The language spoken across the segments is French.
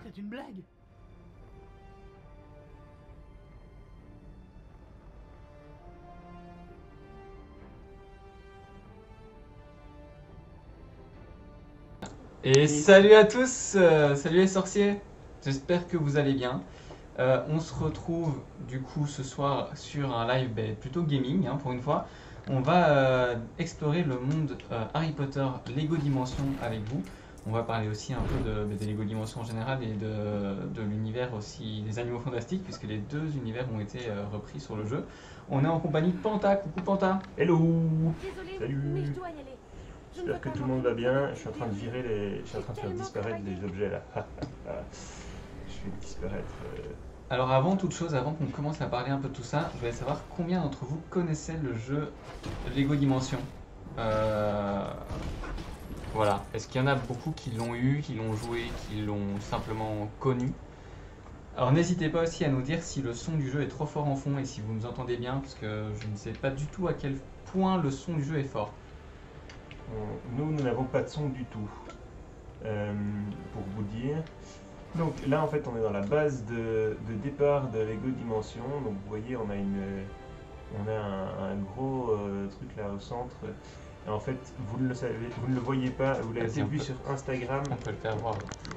C'est une blague. Et salut à tous, salut les sorciers, j'espère que vous allez bien. On se retrouve du coup ce soir sur un live plutôt gaming pour une fois. On va explorer le monde Harry Potter Lego Dimension avec vous. On va parler aussi un peu des Lego Dimension en général et de l'univers aussi des animaux fantastiques puisque les deux univers ont été repris sur le jeu. On est en compagnie de Panta, coucou Panta. Hello. Désolée, Salut. mais je dois y aller. Je ne J'espère veux que pas tout le monde va manquer bien. de Je suis en train de virer les. Je suis en train de faire disparaître des objets là. Je fais disparaître. Alors avant toute chose, avant qu'on commence à parler un peu de tout ça, je voulais savoir combien d'entre vous connaissaient le jeu Lego Dimension. Voilà, est-ce qu'il y en a beaucoup qui l'ont eu, qui l'ont joué, qui l'ont simplement connu? Alors n'hésitez pas aussi à nous dire si le son du jeu est trop fort en fond et si vous nous entendez bien, parce que je ne sais pas du tout à quel point le son du jeu est fort. Nous n'avons pas de son du tout. Pour vous dire. Donc là en fait on est dans la base de départ de Lego Dimension. Donc vous voyez on a un gros truc là au centre. Et en fait vous ne le savez, vous ne le voyez pas, vous l'avez Vas-y, vu sur Instagram. On peut le faire voir.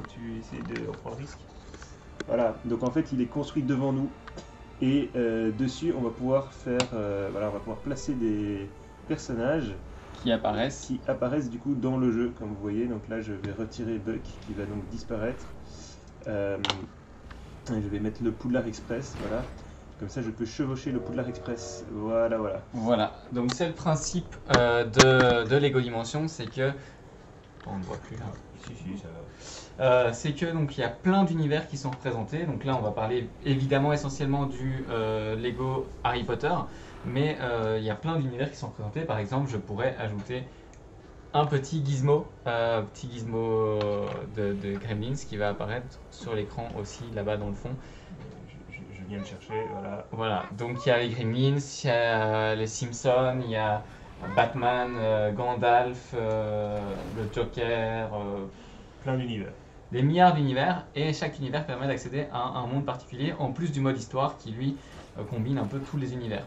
Tu essaies de prendre le risque. Voilà, donc en fait il est construit devant nous et dessus on va pouvoir faire, voilà, on va pouvoir placer des personnages Qui apparaissent. qui apparaissent du coup dans le jeu, comme vous voyez. Donc là je vais retirer Buck qui va donc disparaître. Et je vais mettre le Poudlard Express, voilà. Comme ça je peux chevaucher le Poudlard Express. Voilà, voilà. Voilà, donc c'est le principe de Lego Dimension, c'est que... On ne voit plus là. Si, ça va. C'est que donc il y a plein d'univers qui sont représentés. Donc là, on va parler évidemment essentiellement du Lego Harry Potter, mais il y a plein d'univers qui sont représentés. Par exemple, je pourrais ajouter un petit gizmo de Gremlins qui va apparaître sur l'écran aussi là-bas dans le fond. Je viens le chercher, voilà. Voilà, donc il y a les Gremlins, il y a les Simpsons, il y a Batman, Gandalf, le Joker. Plein d'univers. Des milliards d'univers et chaque univers permet d'accéder à un monde particulier en plus du mode histoire qui lui combine un peu tous les univers.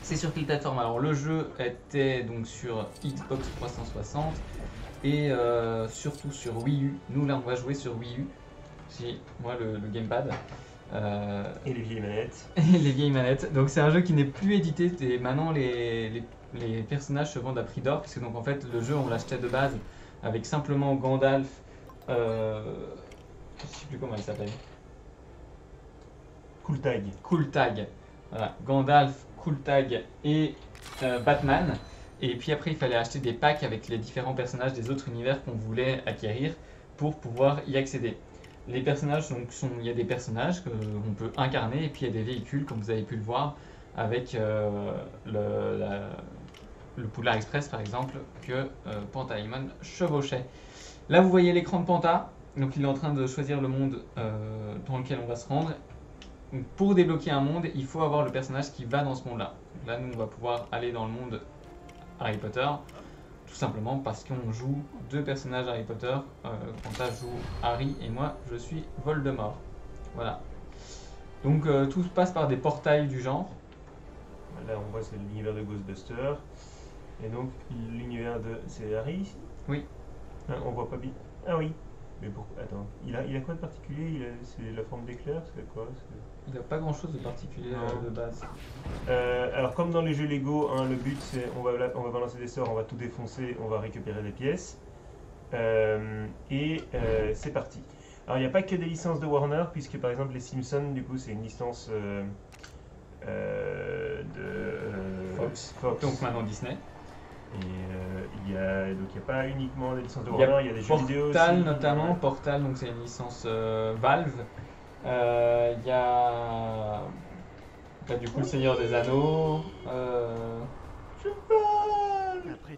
C'est sur quelle plateforme? Alors le jeu était donc sur Xbox 360 et surtout sur Wii U. Nous là on va jouer sur Wii U. J'ai moi le gamepad. Et les vieilles manettes. Et les vieilles manettes. Donc c'est un jeu qui n'est plus édité et maintenant les personnages se vendent à prix d'or puisque donc en fait le jeu on l'achetait de base avec simplement Gandalf. Je sais plus comment il s'appelle. Cool Tag. Cool Tag. Voilà, Gandalf, Cool Tag et Batman. Et puis après, il fallait acheter des packs avec les différents personnages des autres univers qu'on voulait acquérir pour pouvoir y accéder. Les personnages, donc, il y a des personnages qu'on peut incarner et puis il y a des véhicules, comme vous avez pu le voir, avec le Poudlard Express par exemple, que Pantaleimon chevauchait. Là, vous voyez l'écran de Panta. Donc, il est en train de choisir le monde dans lequel on va se rendre. Donc, pour débloquer un monde, il faut avoir le personnage qui va dans ce monde-là. Là, nous, on va pouvoir aller dans le monde Harry Potter, tout simplement parce qu'on joue deux personnages Harry Potter. Panta joue Harry et moi, je suis Voldemort. Voilà. Donc, tout se passe par des portails du genre. Là, on voit c'est l'univers de Ghostbusters. Et donc, l'univers de. C'est Harry ici? Oui. Hein, on voit pas bien. Ah oui. Mais pourquoi? Attends. Il a quoi de particulier? C'est la forme d'éclair? C'est quoi? Il n'a pas grand-chose de particulier de base. Alors, comme dans les jeux Lego, hein, le but c'est on va balancer des sorts, on va tout défoncer, on va récupérer des pièces. C'est parti. Alors, il n'y a pas que des licences de Warner, puisque par exemple les Simpsons, du coup, c'est une licence de Fox. Fox. Donc maintenant Disney. Et il n'y a pas uniquement des licences de Warner, il y a des jeux vidéo aussi. Portal notamment, Portal, donc c'est une licence Valve. Il y a du coup le Seigneur des Anneaux.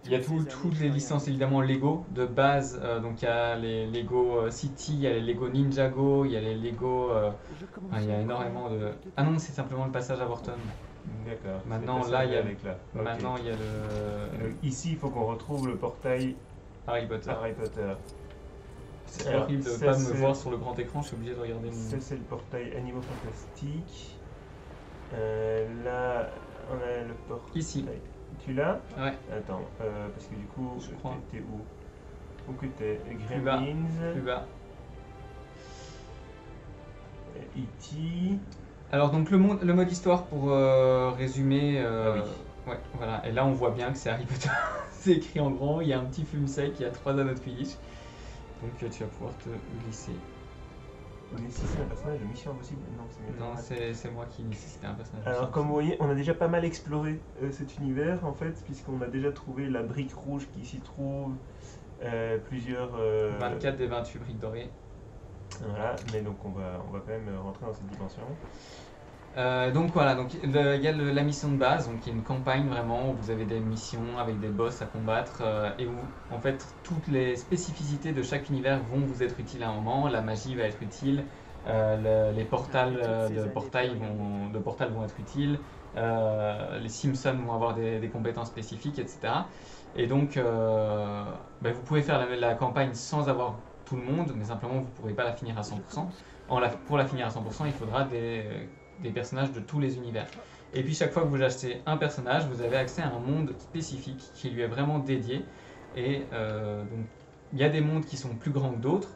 Il y a toutes les licences évidemment Lego de base. Donc il y a les Lego City, il y a les Lego Ninjago, il y a les Lego. Il y a énormément de. Ah non, c'est simplement le passage à Vorton. D'accord. Maintenant c'est là il y a avec là. Ok. maintenant il y a le Donc, ici, il faut qu'on retrouve le portail Harry Potter. Harry Potter. C'est Alors, horrible de ça, pas me c'est- voir sur le grand écran, je suis obligé de regarder Ça, mon... c'est le portail Animaux Fantastiques. Là, on a le portail. Ici. Tu l'as? Ouais, Attends, parce que du coup, Je crois. t'es où? Où que t'es? Plus bas. Gremlins, plus bas. E.T. Alors donc le mode histoire pour résumer, Ah oui. ouais, voilà. Et là on voit bien que c'est Harry Potter, c'est écrit en grand, il y a un petit fume sec, il y a 3 anneaux de Quidditch. Donc tu vas pouvoir te glisser. On est ici, c'est un personnage de Mission Impossible. Non, c'est Non, c'est moi qui initie, c'était un personnage. Alors, comme vous voyez, on a déjà pas mal exploré cet univers en fait, puisqu'on a déjà trouvé la brique rouge qui s'y trouve, plusieurs. 24 des 28 briques dorées. Voilà, mais donc on va quand même rentrer dans cette dimension. Donc voilà, donc il y a la mission de base, donc qui est une campagne vraiment où vous avez des missions avec des boss à combattre et où en fait toutes les spécificités de chaque univers vont vous être utiles à un moment. La magie va être utile, les portals de portail vont être utiles, les Simpsons vont avoir des compétences spécifiques, etc. Et donc vous pouvez faire la campagne sans avoir tout le monde, mais simplement vous ne pourrez pas la finir à 100%. Pour la finir à 100%, il faudra des personnages de tous les univers. Et puis chaque fois que vous achetez un personnage, vous avez accès à un monde spécifique qui lui est vraiment dédié. Et donc il y a des mondes qui sont plus grands que d'autres,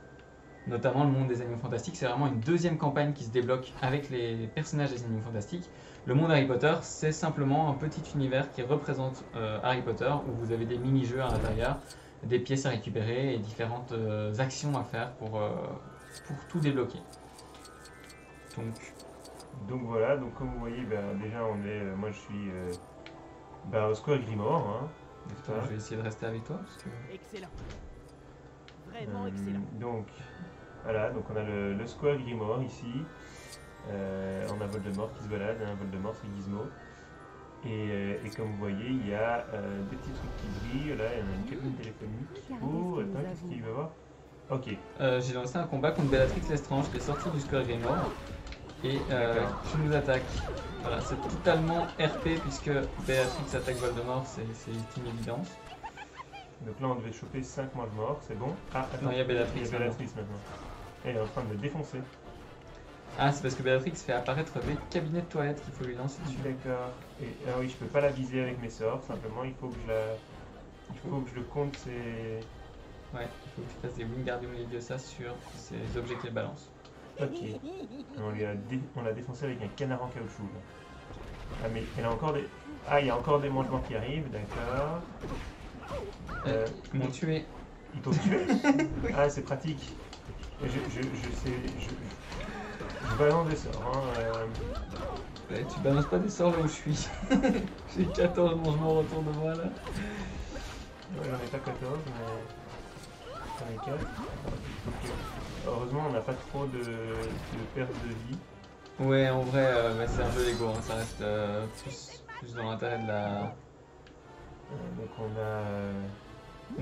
notamment le monde des Animaux Fantastiques. C'est vraiment une deuxième campagne qui se débloque avec les personnages des Animaux Fantastiques. Le monde Harry Potter, c'est simplement un petit univers qui représente Harry Potter, où vous avez des mini-jeux à l'intérieur, des pièces à récupérer et différentes actions à faire pour tout débloquer. Donc voilà, donc comme vous voyez, déjà on est, moi je suis au Square Grimoire, hein, n'est-ce pas? Je vais essayer de rester avec toi. Parce que... Excellent. Vraiment excellent. Donc voilà, donc on a le Square Grimoire ici. On a Voldemort qui se balade, hein, Voldemort c'est Gizmo. Et comme vous voyez, il y a des petits trucs qui brillent, là il y en a une cabine téléphonique. Oh, attends, qu'est-ce qu'il va voir? Ok, J'ai lancé un combat contre Bellatrix Lestrange qui est sortie du Square Grimoire et qui nous attaque. Voilà, c'est totalement RP puisque Bellatrix attaque Voldemort, c'est une évidence. donc là on devait choper 5 mange-morts, c'est bon? Ah, attends, Non, il y a Bellatrix maintenant. Elle est en train de me défoncer. Ah, c'est parce que Bellatrix fait apparaître des cabinets de toilettes qu'il faut lui lancer dessus. D'accord. Et ah oui, je peux pas la viser avec mes sorts, simplement il faut que je le compte ses... Ouais, il faut que tu fasses des Wingardium Leviosa sur ces objets qu'elle balance. Ok. On l'a défoncé avec un canard en caoutchouc. Là. Ah mais elle a encore des... Ah, il y a encore des mangements qui arrivent, d'accord. Ils m'ont tué. Ils t'ont tué? Ah, c'est pratique. Je balance des sorts. Hein, Ouais, tu balances pas des sorts là où je suis. J'ai 14 mangements autour de moi là. ouais, j'en ai pas 14, mais... J'en ai 4. Heureusement, on n'a pas trop de perte de vie. Ouais, en vrai, c'est un jeu Lego, hein, ça reste plus dans l'intérêt de la... Donc on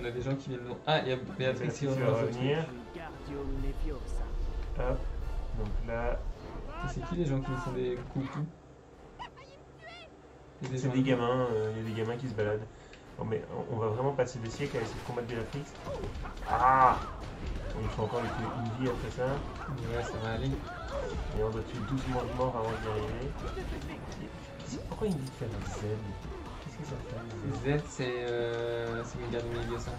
On a des gens qui viennent... Ah, il y a Béatrix qui va rejoint. revenir. Wingardium Leviosa. Hop. Donc là, C'est qui les gens qui nous font des coucous? Il y a c'est gens- des gamins, il y a des gamins qui se baladent. Bon, mais on va vraiment passer des siècles à essayer de combattre Bellatrix. Ah! Il faut encore une vie après ça. Ouais, ça va aller. Et on doit tuer 12 morts avant d'y arriver. Pourquoi il me dit de faire un Z? Qu'est-ce que ça fait? Z, c'est Wingardium Leviosa.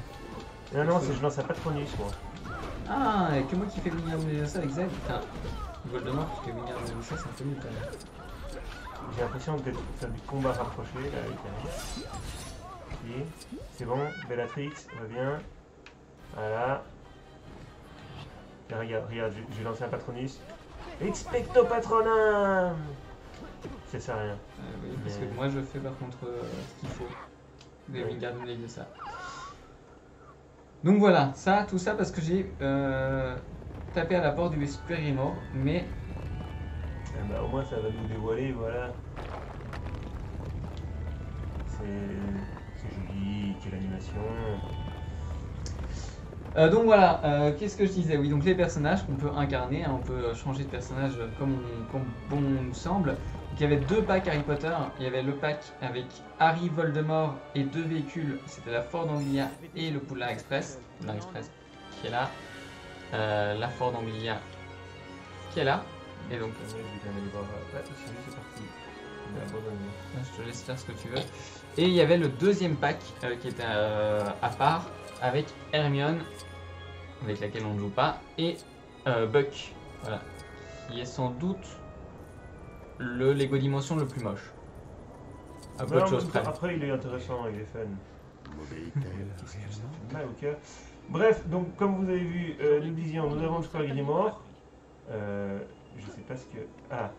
Non, c'est je lance un Patronus, moi. Ah, et que moi qui fais Wingardium Leviosa avec Z. Putain, Voldemort qui fait Wingardium Leviosa, c'est un peu nul quand même. J'ai l'impression de faire du combat rapproché là avec elle. Ok, c'est bon, Bellatrix, reviens. Voilà. Et regarde, j'ai lancé un Patronus. Expecto Patronum! Ça sert à rien. Oui, parce que moi je fais par contre ce qu'il faut. Des Ouais. Wingardium Leviosa. Donc voilà, tout ça parce que j'ai tapé à la porte du Square Grimoire, mais Ah bah, au moins ça va nous dévoiler, voilà. C'est joli, quelle animation. donc voilà, qu'est-ce que je disais? Oui, donc les personnages qu'on peut incarner, hein, on peut changer de personnage comme bon nous semble. Donc, il y avait 2 packs Harry Potter, il y avait le pack avec Harry, Voldemort et 2 véhicules, c'était la Ford Anglia et le Poudlard Express qui est là. la Ford Ambilia qui est là. Et donc, Je vais quand même aller voir. Ah, c'est parti. On a abandonné. je te laisse faire ce que tu veux. Et il y avait le deuxième pack qui était à part avec Hermione, avec laquelle on ne joue pas, et Buck, voilà, qui est sans doute le Lego Dimension le plus moche. À peu de Non, choses mais près. après, il est intéressant, il est fun. M'obéit-elle Qu'est-ce que ça réellement fait mal au cœur. Bref, donc comme vous avez vu, nous disions, nous avons le square Grimoire. Je sais pas ce que. Ah.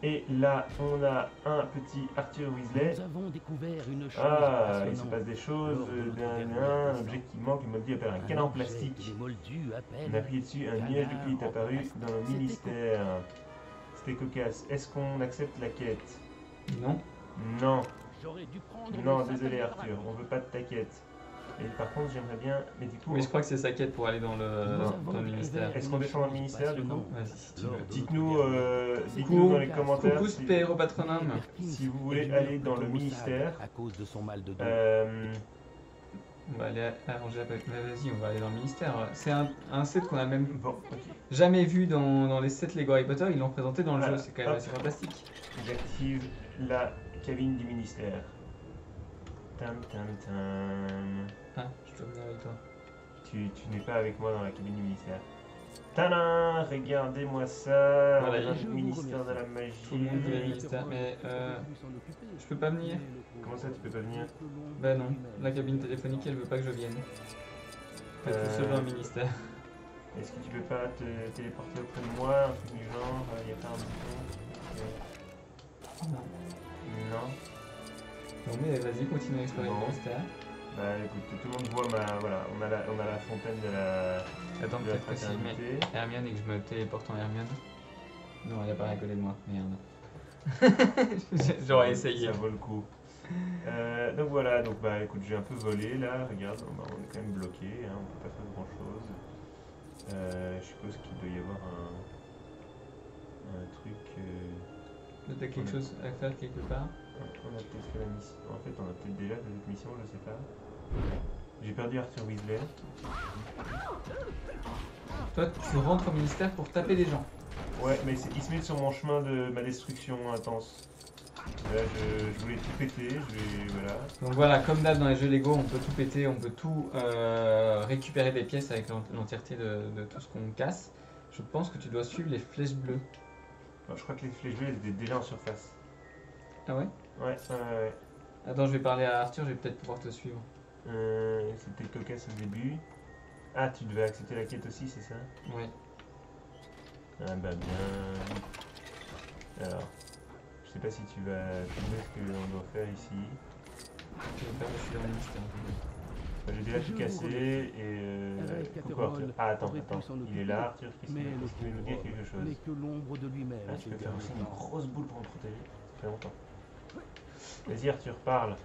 Et là, on a un petit Arthur Weasley. Nous avons découvert une chose Ah, il se passionnante. passe des choses. Lors de notre Un dernière objet qui manque, il m'a dit apparaît un canon en objet plastique. qui est moldu à peine. On a appuyé dessus, un nuage de pluie est apparu dans le C'était ministère. C'était cocasse. Est-ce qu'on accepte la quête? Non. Non. J'aurais dû prendre Non, le désolé sapin Arthur, on veut pas de ta quête. Et par contre, j'aimerais bien. Mais du coup, Oui, je crois que c'est sa quête pour aller dans Nous le avons ministère. Est-ce qu'on descend dans le ministère, du coup Vas-y, si tu veux. Lors de dites-nous notre dites-nous dans les commentaires Coucou si, Spéro Patronum. si vous voulez aller dans le ministère. à cause de son mal de dos. On va aller arranger la papier. Vas-y, on va aller dans le ministère. C'est un set qu'on a même Bon, ok. jamais vu dans les sets Lego Harry Potter. Ils l'ont présenté dans le Voilà. jeu. C'est quand même Hop. assez fantastique. J'active la cabine du ministère. Tam tam tam. Ah, je dois venir avec toi. Tu n'es pas avec moi dans la cabine du ministère. Tadam! Regardez-moi ça! Voilà, On a je le vous ministère de la remercie. magie. Tout le monde veut le ministère, mais je peux pas venir. Comment ça, tu peux pas venir? Bah non, la cabine téléphonique elle veut pas que je vienne. Je suis seul dans le ministère. Est-ce que tu peux pas te téléporter auprès de moi? Un truc du genre? Y a pas un bouton? Non. Non? Non mais vas-y, continue à explorer le Bon. ministère. Bah écoute, tout le monde voit ma. Voilà, on a la fontaine de la Attends, de la peut-être que si mais fraternité. Hermione et que je me téléporte en Hermione. Non, elle apparaît à côté de moi, merde. J'aurais essayé. Ça vaut le coup. Donc voilà, donc bah écoute, j'ai un peu volé là, regarde, on est quand même bloqué, hein, on peut pas faire grand chose. Je suppose qu'il doit y avoir un truc. T'as quelque chose à faire quelque part? On a peut-être fait la mission. En fait, on a peut-être déjà fait cette mission, je sais pas. J'ai perdu Arthur Weasley. Toi, tu rentres au ministère pour taper des gens. Ouais, mais il se met sur mon chemin de ma destruction intense. Là, je voulais tout péter, voilà. Donc voilà, comme d'hab dans les jeux Lego, on peut tout péter, on peut tout récupérer des pièces avec l'entièreté de tout ce qu'on casse. Je pense que tu dois suivre les flèches bleues. Alors, je crois que les flèches bleues étaient déjà en surface. Ah ouais? Ouais. Attends, je vais parler à Arthur, je vais peut-être pouvoir te suivre. C'était cocasse au début. Ah, tu devais accepter la quête aussi, c'est ça? Ouais. Ah bah bien. Alors, je sais pas si tu vas trouver ce qu'on doit faire ici. Je vais faire le suivre au ministère. Bah, j'ai déjà tout cassé et coucou Arthur. Ah attends, il est là Arthur, qu'est-ce qu'il veut nous dire quelque chose? N'est que l'ombre de lui-même. Ah, tu peux faire aussi une grosse boule pour me protéger, ça fait longtemps. Vas-y Arthur, parle.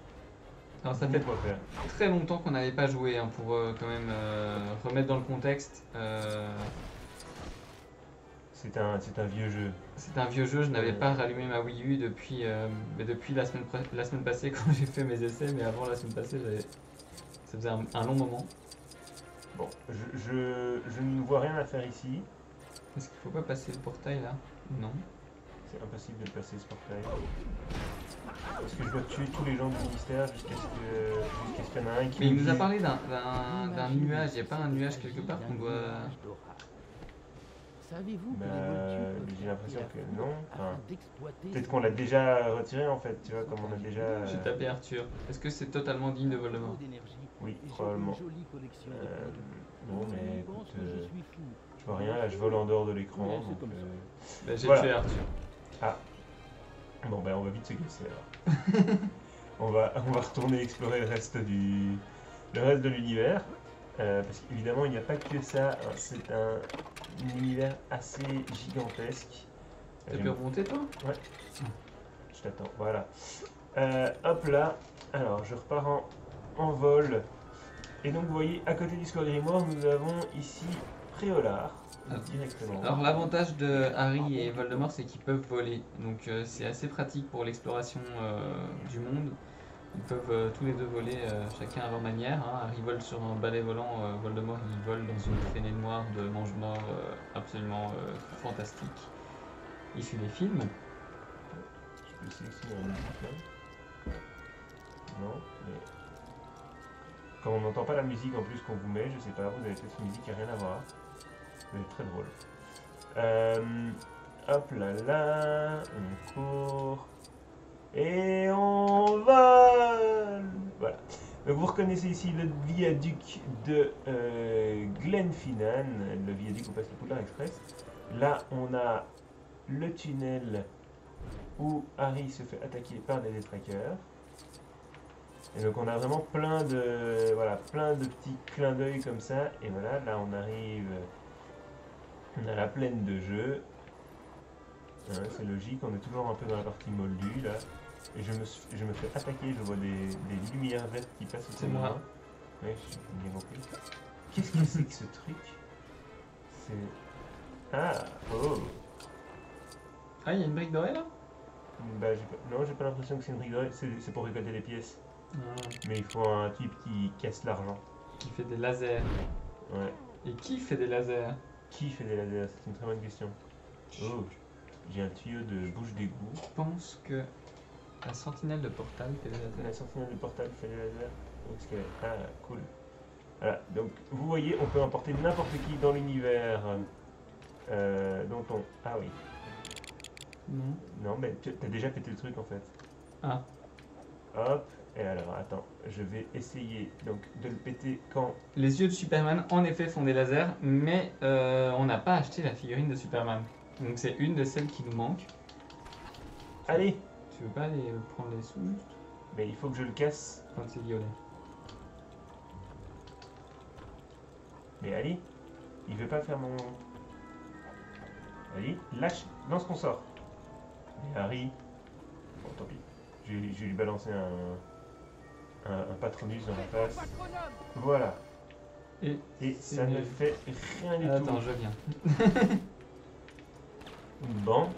Alors ça Dis-nous fait quoi faire. très longtemps qu'on n'avait pas joué hein, pour quand même remettre dans le contexte. C'est un vieux jeu. C'est un vieux jeu, je n'avais pas rallumé ma Wii U depuis la semaine passée quand j'ai fait mes essais, mais avant la semaine passée, ça faisait un long moment. Bon, je ne vois rien à faire ici. Est-ce qu'il faut pas passer le portail là? Non. C'est impossible de passer ce portail. Parce que je dois tuer tous les gens du ministère jusqu'à ce qu'il y en ait un qui Mais il me nous a dise- parlé d'un nuage, il n'y a pas un nuage quelque part qu'on doit... Savez-vous que Bah, les Moldu j'ai l'impression que non. Enfin, d'exploiter peut-être qu'on l'a déjà retiré en fait, tu vois, comme on a déjà. J'ai tapé Arthur. Est-ce que c'est totalement digne de Voldemort? Oui, probablement. Bon, mais écoute, je vois rien, là je vole en dehors de l'écran. Ouais, c'est Donc, comme ça. Bah, j'ai Voilà. tué Arthur. bon, ben on va vite se glisser alors. on va retourner explorer le reste de l'univers. Parce qu'évidemment, il n'y a pas que ça. Hein, c'est un univers assez gigantesque. T'as pu remonter toi? Je t'attends, voilà. Hop là, alors je repars en vol. Et donc vous voyez, à côté du Square Grimoire, nous avons ici Préolard, directement. Alors l'avantage de Harry et Voldemort c'est qu'ils peuvent voler. Donc c'est assez pratique pour l'exploration du monde. Ils peuvent tous les deux voler, chacun à leur manière. Hein. Harry vole sur un balai volant, Voldemort il vole dans une traînée noire de mange-morts absolument fantastique. Issu des films. Je peux sélectionner la musique là. Non, mais. Quand on n'entend pas la musique en plus qu'on vous met, je sais pas, vous avez peut-être une musique qui n'a rien à voir. Mais très drôle. Hop là là, on court. Et on vole. Voilà. Donc vous reconnaissez ici le viaduc de Glenfinnan, le viaduc où passe le Poudlard Express. Là, on a le tunnel où Harry se fait attaquer par des détraqueurs. Et donc on a vraiment plein de petits clins d'œil comme ça. Et voilà, là on arrive, on a la plaine de jeu. Hein, c'est logique, on est toujours un peu dans la partie moldue là. Et je me fais attaquer, je vois des lumières vertes qui passent au-dessus de moi. Ouais, j'ai bien compris. Qu'est-ce que c'est que ce truc? C'est... Ah, oh. Ah, il y a une brique dorée là? Bah, non, j'ai pas l'impression que c'est une brique dorée, c'est pour récolter les pièces. Ah, Mais il faut un type qui casse l'argent. qui fait des lasers. Ouais. Et qui fait des lasers? Qui fait des lasers? C'est une très bonne question. Oh, j'ai un tuyau de bouche d'égout. Je pense que la sentinelle de portal fait des La lasers. sentinelle du portal fait des lasers. Où est-ce qu'elle est? Ah, cool. Voilà, donc vous voyez, on peut emporter n'importe qui dans l'univers dont on... Ah oui. Non. Non, mais t'as déjà pété le truc en fait. Ah. Hop, et alors attends, je vais essayer donc de le péter quand... Les yeux de Superman en effet font des lasers, mais on n'a pas acheté la figurine de Superman. Donc c'est une de celles qui nous manque. Allez! Tu veux pas aller prendre les sous juste Mais il faut que je le casse. quand c'est violet? Mais Ali, il veut pas faire mon... Ali, lâche, lance ton sort. Mais Harry... Bon, tant pis. Je vais lui balancer un patronus dans la face. Patronum. Voilà. Et Et c'est ça ne nul. fait rien du Attends, tout. je viens. Bon.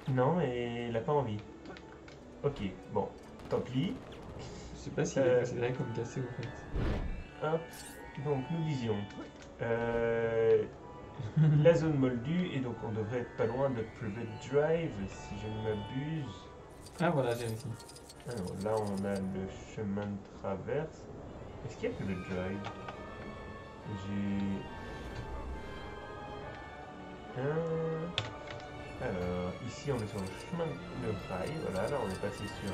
Non, mais il a pas envie. Ok, bon. Tant pis. Je sais pas s'il est considéré comme cassé au fait. Hop. Donc, nous disions... la zone moldue, et donc on devrait être pas loin de Private Drive, si je ne m'abuse. Ah voilà, j'ai réussi. Alors là, on a le chemin de traverse. Est-ce qu'il y a Private Drive? J'ai... Alors, ici on est sur le chemin de rail, voilà, là on est passé sur...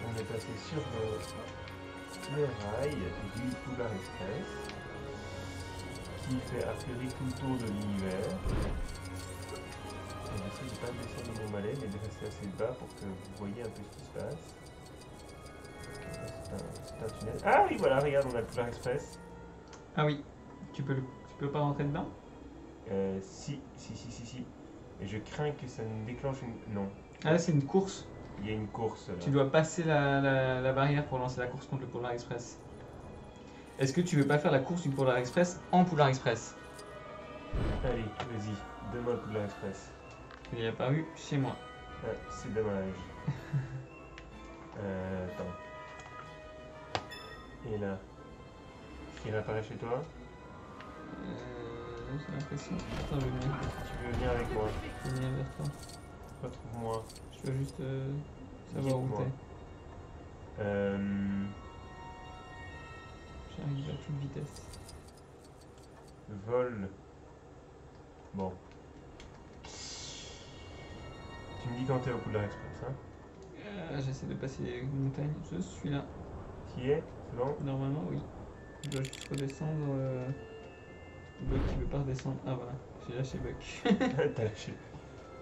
on est passé sur le rail du Poudlard Express, qui fait a priori tout le tour de l'univers. J'essaie de ne pas descendre mon malais, mais de rester assez bas pour que vous voyez un peu ce qui se passe. C'est un tunnel. Ah oui, voilà, regarde, on a le Poudlard Express. Ah oui, tu peux pas rentrer dedans? Si. Et je crains que ça ne déclenche une... Non, Ah là c'est une course. il y a une course là. Tu dois passer la barrière pour lancer la course contre le Polar Express. Est-ce que tu veux pas faire la course du Polar Express en Polar Express? Allez, vas-y, donne-moi le Poudlard Express. Il est apparu chez moi. Ah, c'est dommage. Attends. Et là, est-ce qu'il réapparaît chez toi? J'ai l'impression. Attends, je viens. Tu veux venir avec moi? Je viens vers toi. Retrouve-moi. Je veux juste savoir où Guide-moi. t'es. J'arrive à toute vitesse. Vol. Bon. Tu me dis quand t'es au Poudlard Express, hein? J'essaie de passer les montagnes. Je suis là. Qui est? C'est bon? Normalement, oui. Je dois juste redescendre. Buck qui veut pas redescendre. Ah voilà, j'ai lâché Buck. T'as lâché.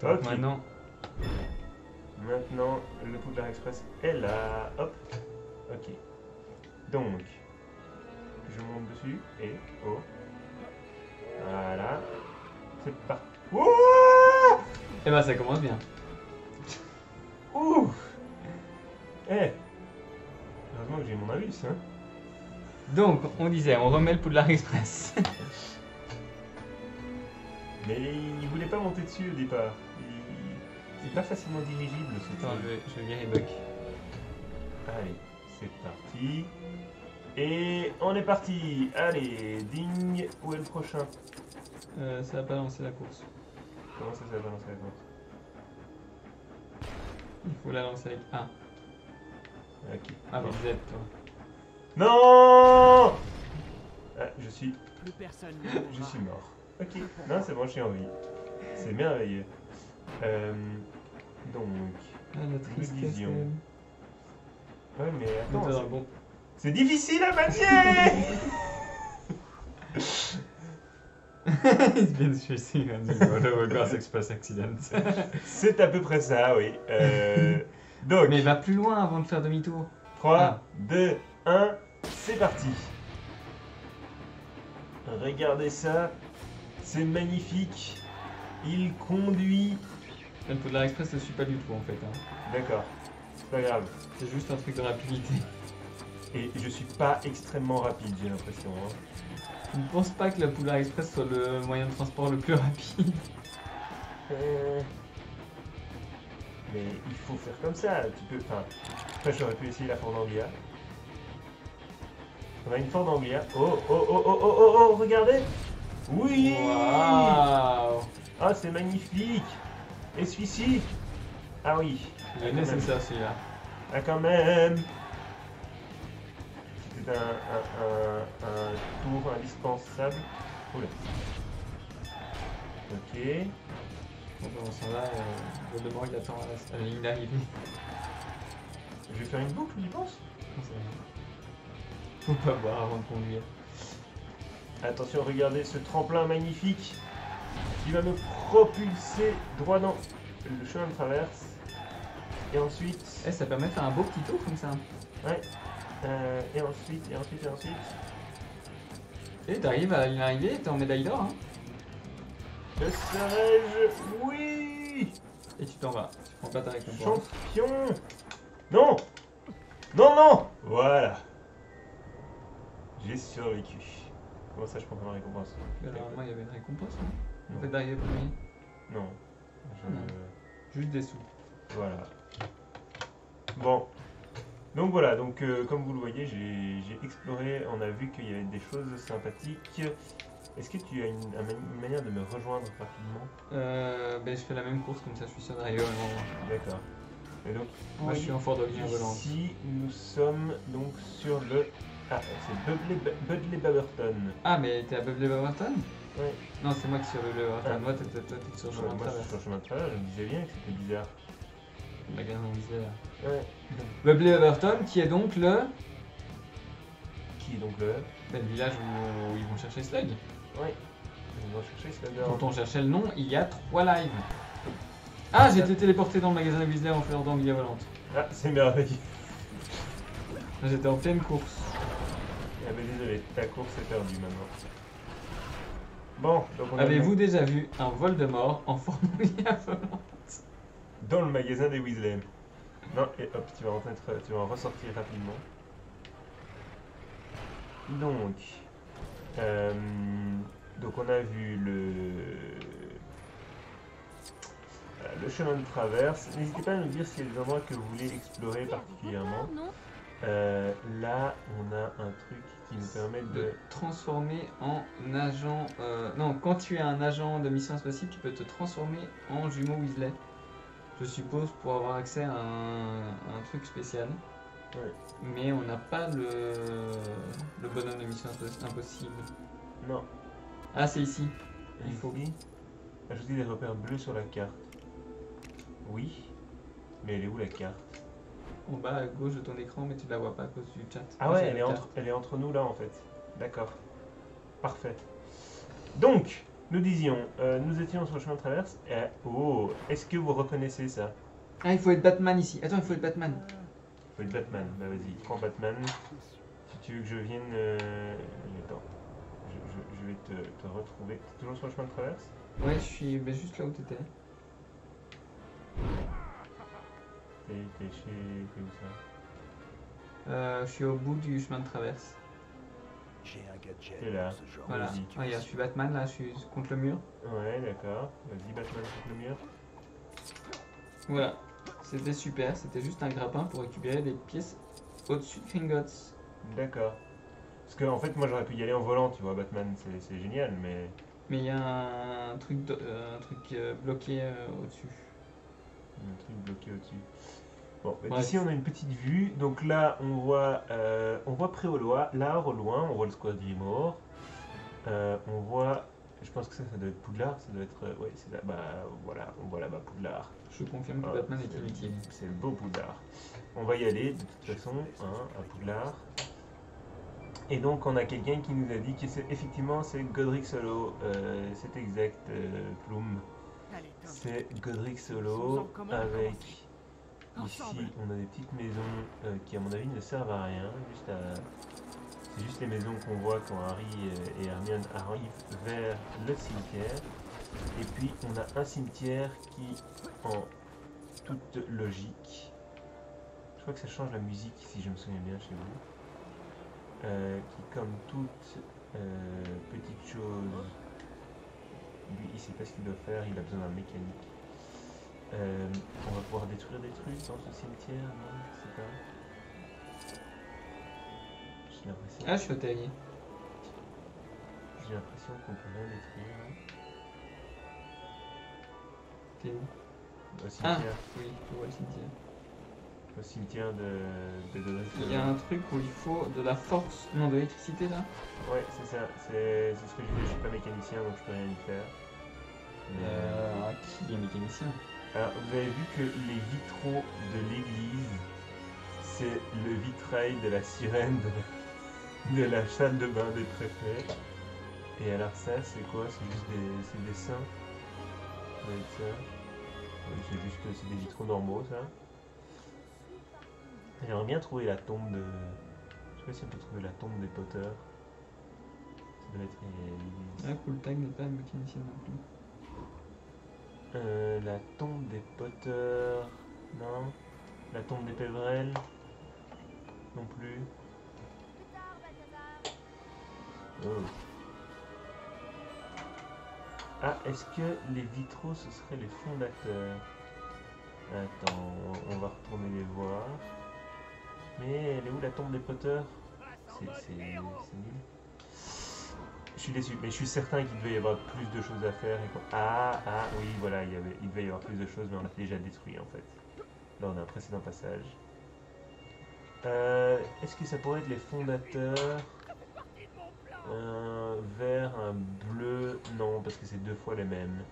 Donc Ok. maintenant, Maintenant, le Poudlard Express est là. Hop. Ok. Donc, je monte dessus et oh. Voilà. C'est parti. Ouh! eh ben ça commence bien. Ouh! Eh! Heureusement que j'ai mon malus, hein. Donc, on disait, on remet le Poudlard Express. Mais il voulait pas monter dessus au départ. C'est pas facilement dirigible ce Attends, truc. je vais virer Buck. Allez, c'est parti. Et on est parti. Allez, ding. Où est le prochain? Ça va pas lancer la course. Comment ça va lancer la course? Il faut la lancer avec A. Ok. Avec Z, toi. Non. Ah, je suis Plus personne ne mourra. mort. Ok. Non, c'est bon, je suis en vie. C'est merveilleux. Donc. Ah, la tristesse. disions. quand même. Ouais, mais Le attends. dragon. C'est difficile à manier. It's been stressing on the Roller Glass Express accident. C'est à peu près ça, oui. Donc, Mais va plus loin avant de faire demi-tour. 3, 2, 1, c'est parti. Regardez ça, c'est magnifique. Il conduit. Le Polar Express ne suit pas du tout en fait. Hein. D'accord, c'est pas grave. C'est juste un truc de rapidité. Et je suis pas extrêmement rapide, j'ai l'impression. Hein. Je ne pense pas que la Polar Express soit le moyen de transport le plus rapide. Mais il faut faire comme ça. Tu peux. Enfin, après j'aurais pu essayer la Ford Anglia. On a une Ford Anglia. Oh, oh, oh, oh, oh, oh, oh, regardez. Oui. Waouh! Ah, c'est magnifique. Et celui-ci? Ah oui. Il est nécessaire celui-là. Ah, quand même. C'était un tour indispensable. Oula. Ok. Bon, pendant ce temps-là, Voldemort il attend à la ligne d'arrivée. Je vais faire une boucle, tu penses? Non, c'est rien. Faut pas boire avant de conduire. Attention, regardez ce tremplin magnifique qui va me propulser droit dans le chemin de traverse. Et ensuite... Eh, ça permet de faire un beau petit tour comme ça. Ouais. Et ensuite... Et t'arrives à la ligne d'arrivée, t'es en médaille d'or. Hein. Le serais-je? Oui. Et tu t'en vas. Tu prends pas ta récompense. Champion. Non. Non, non. Voilà. J'ai survécu. Comment ça, je prends pas ma récompense? Normalement, il y avait une récompense, non? Non. Le fait d'arriver premier. Non. Non. Juste des sous. Voilà. Bon. Donc voilà, donc comme vous le voyez, j'ai exploré, on a vu qu'il y avait des choses sympathiques. Est-ce que tu as une manière de me rejoindre rapidement? Ben, je fais la même course comme ça, je suis sûr d'arriver au même endroit. D'accord. Et donc, Moi, je suis en Ford Anglia volante. ici, nous sommes donc sur le... Ah, c'est Budley Baberton. Ah, mais t'es à Bublé Baberton? Ouais. Non, c'est moi qui suis à Bublé Baberton. Ah. Moi, t'es sur le chemin de Moi, je suis traverse. sur le chemin de travers, je me disais bien que c'était bizarre. Le magasin Weasley là. Ouais. Bublé Baberton, qui est donc le... Qui est donc le... Ben, le village où ils vont chercher Slug. Ouais. On va chercher ce là Quand on cherchait le nom, il y a 3 lives. Ah, j'ai été téléporté dans le magasin Weasley en Ford Anglia volante. Ah, c'est merveilleux. J'étais en pleine course. Ah ben désolé, ta course est perdue maintenant. Bon, donc on a Avez-vous déjà vu un Voldemort en Ford Anglia volante? dans le magasin des Weasley. Non, et hop, tu vas en ressortir rapidement. Donc on a vu le chemin de traverse. N'hésitez pas à nous dire s'il y a des endroits que vous voulez explorer particulièrement. Non. Là, on a un truc qui nous permet De de... transformer en agent... Non, quand tu es un agent de mission impossible, tu peux te transformer en jumeau Weasley. Je suppose pour avoir accès à un truc spécial. Ouais. Mais on n'a pas le bonhomme de mission impossible. Non. Ah, c'est ici. Il faut... Ici, ajouter des repères bleus sur la carte. Oui. Mais elle est où la carte? En bas à gauche de ton écran, mais tu la vois pas à cause du chat. Ah Moi, ouais, j'ai elle la est, carte. elle est entre nous là en fait. D'accord. Parfait. Donc, nous disions, nous étions sur le chemin de traverse. Oh, est-ce que vous reconnaissez ça? Ah, il faut être Batman ici. Attends, il faut être Batman. Il faut être Batman. Bah vas-y, prends Batman. Si tu veux que je vienne... Attends. Je vais te retrouver. T'es toujours sur le chemin de traverse? Ouais, je suis juste là où t'étais. T'es où ça? Je suis au bout du chemin de traverse. J'ai un gadget T'es là. de ce genre. Voilà. Vas-y. Regarde, je suis Batman là, je suis contre le mur. Ouais, d'accord. Vas-y, Batman contre le mur. Voilà, c'était super, c'était juste un grappin pour récupérer des pièces au-dessus de Gringotts. D'accord. Parce que en fait, moi j'aurais pu y aller en volant, tu vois, Batman, c'est génial, mais. Mais il y a un truc, bloqué au-dessus. Un truc bloqué au-dessus. Bon, bah, Bref. d'ici on a une petite vue. Donc là, on voit Pré-au-Loir, là au loin, on voit le square Grimoire. On voit, je pense que ça doit être Poudlard, ça doit être, ouais, c'est là, bah voilà, on voit là-bas Poudlard. Je confirme que Ah, Batman est c'est- inutile. C'est le beau Poudlard. On va y aller de toute façon, hein, à Poudlard. Et donc on a quelqu'un qui nous a dit que effectivement c'est Godric Solo, c'est exact, Plume. Allez, Tom. C'est Godric Solo avec ici Ensemble. on a des petites maisons qui à mon avis ne servent à rien, c'est juste les maisons qu'on voit quand Harry et Hermione arrivent vers le cimetière. Et puis on a un cimetière qui, en toute logique, je crois que ça change la musique si je me souviens bien chez vous. Qui comme toute petite chose, lui il sait pas ce qu'il doit faire, il a besoin d'un mécanique. On va pouvoir détruire des trucs dans ce cimetière, non? Je sais pas. J'ai l'impression, Ah, je suis au terrier. j'ai l'impression qu'on peut rien détruire. Hein. T'es où? Au Ah, cimetière, oui, je vois le cimetière. au cimetière de Godric Il Solo. y a un truc où il faut de la force, non, de l'électricité là. Ouais, c'est ça, c'est ce que je disais, je suis pas mécanicien donc je peux rien y faire. Mais, Qui est mécanicien? alors, vous avez vu que les vitraux de l'église, c'est le vitrail de la sirène de la salle de bain des préfets. Et alors ça, c'est quoi? C'est juste des saints. Ça doit être ça. Ouais, c'est des vitraux normaux, ça. J'aimerais bien trouver la tombe de... Je sais pas si on peut trouver la tombe des Potter. Ça doit être l'église. Ah, cool, tag n'est pas mécanicien non plus. La tombe des Potter, non. La tombe des Pévrel, non plus. Oh. Ah, est-ce que les vitraux ce seraient les fondateurs? Attends, on va retourner les voir. Mais elle est où la tombe des Potter? C'est nul. Je suis déçu, mais je suis certain qu'il devait y avoir plus de choses à faire. Ah, oui, voilà, il devait y avoir plus de choses, mais on l'a déjà détruit en fait. Là, on a un précédent passage. Est-ce que ça pourrait être les fondateurs? Un vert, un bleu, non, parce que c'est deux fois les mêmes.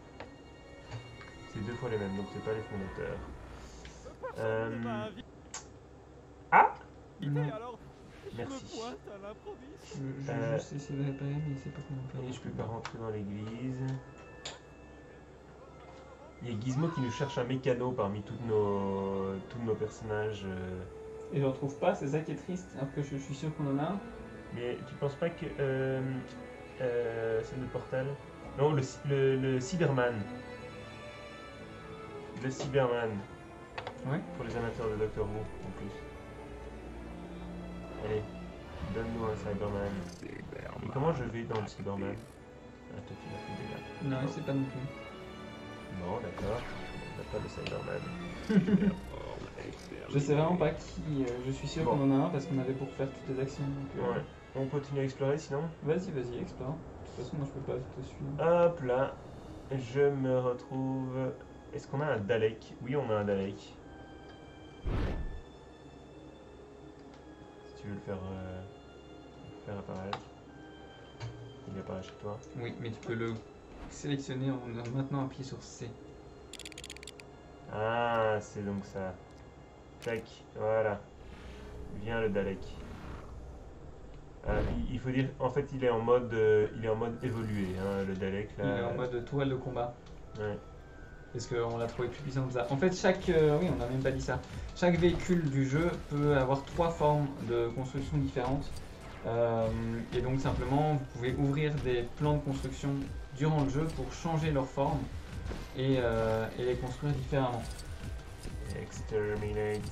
C'est deux fois les mêmes, donc c'est pas les fondateurs. Ah! Non, Merci. je vais juste essayer de réparer, mais il sait pas comment faire. Et je peux pas rentrer dans l'église. Il y a Gizmo qui nous cherche un mécano parmi tous nos personnages. Et je le retrouve pas, c'est ça qui est triste, alors que je suis sûr qu'on en a un. Mais tu penses pas que c'est le portal? Non, le Cyberman. Le Cyberman. Ouais. Pour les amateurs de Doctor Who en plus. Allez, donne-nous un Cyberman. Et comment je vais dans le Cyberman? Ah, toi tu l'as fait déjà. Non, il sait pas non plus. Non, d'accord. On n'a pas de Cyberman. Je sais vraiment pas qui, je suis sûr Bon. qu'on en a un parce qu'on avait pour faire toutes les actions. Donc, Ouais. On continue à explorer sinon? Vas-y, explore. De toute façon, moi je peux pas te suivre. Hop là, je me retrouve. Est-ce qu'on a un Dalek? Oui, on a un Dalek. Si tu veux le faire apparaître. Il apparaît chez toi. Oui, mais tu peux le sélectionner en maintenant appuyé sur C. Ah, c'est donc ça. Tac, voilà. Viens le Dalek. Il faut dire, en fait, il est en mode évolué, hein, le Dalek là. Il est en mode toile de combat. Ouais. Parce qu'on l'a trouvé plus puissant que ça. En fait, oui, on n'a même pas dit ça. Chaque véhicule du jeu peut avoir 3 formes de construction différentes. Et donc, simplement, vous pouvez ouvrir des plans de construction durant le jeu pour changer leur forme et les construire différemment. Exterminate.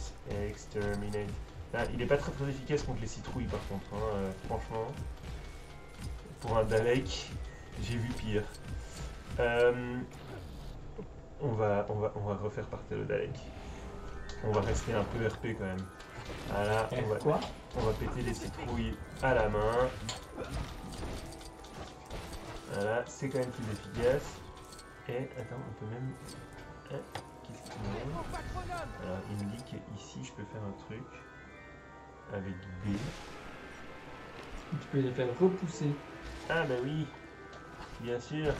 Ah, il est pas très efficace contre les citrouilles par contre, hein, franchement. Pour un Dalek, j'ai vu pire. on va refaire partir le Dalek. On va rester un peu RP quand même. Voilà, Quoi? on va péter les citrouilles à la main. Voilà, c'est quand même plus efficace. Et attends, on peut même... qu'est-ce qu'il me dit? Alors, il me dit qu'ici, je peux faire un truc avec B. Tu peux les faire repousser. Ah bah oui, bien sûr.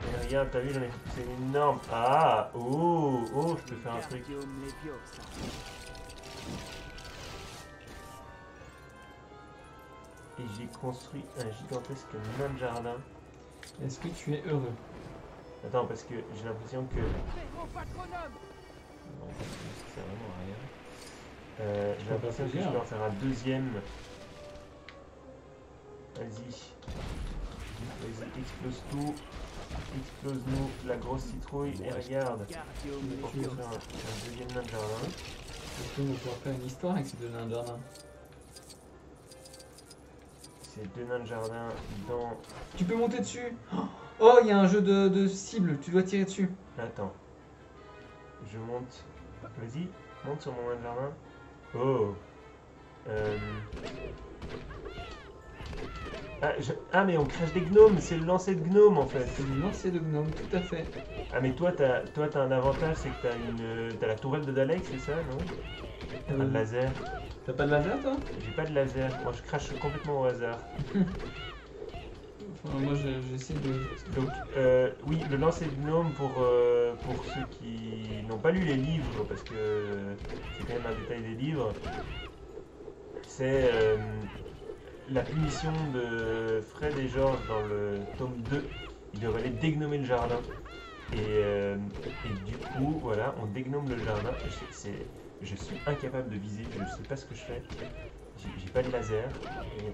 Et regarde, t'as vu, j'en ai poussé une énorme. Ah, oh, je peux faire un truc. Et j'ai construit un gigantesque nain de jardin. Est-ce que tu es heureux? Attends, parce que j'ai l'impression que... Non, ça sert vraiment à rien. J'ai l'impression que je peux en faire un deuxième. Vas-y. Vas-y, explose tout. Explose-nous la grosse citrouille. Et regarde. Pour faire un deuxième nain de jardin. Est-ce qu'on va pouvoir faire une histoire avec ces deux nains de jardin? Ces deux nains de jardin dans... Tu peux monter dessus. Oh, il y a un jeu de cible, tu dois tirer dessus. Attends. Je monte. Vas-y, monte sur mon nain de jardin. Oh. Ah, mais on crache des gnomes, c'est le lancer de gnomes en fait. C'est une lancée de gnome, tout à fait. Ah, mais toi t'as un avantage, c'est que t'as la tourelle de Dalek, c'est ça, non? T'as pas de laser. T'as pas de laser toi? J'ai pas de laser, moi je crache complètement au hasard. Enfin, moi j'essaie de... Donc, oui, le lancer de gnome pour ceux qui n'ont pas lu les livres, parce que c'est quand même un détail des livres, c'est la punition de Fred et George dans le tome 2. Ils doivent aller dégnomer le jardin. Et du coup, voilà, on dégnome le jardin. Je suis incapable de viser, je sais pas ce que je fais. J'ai pas de laser.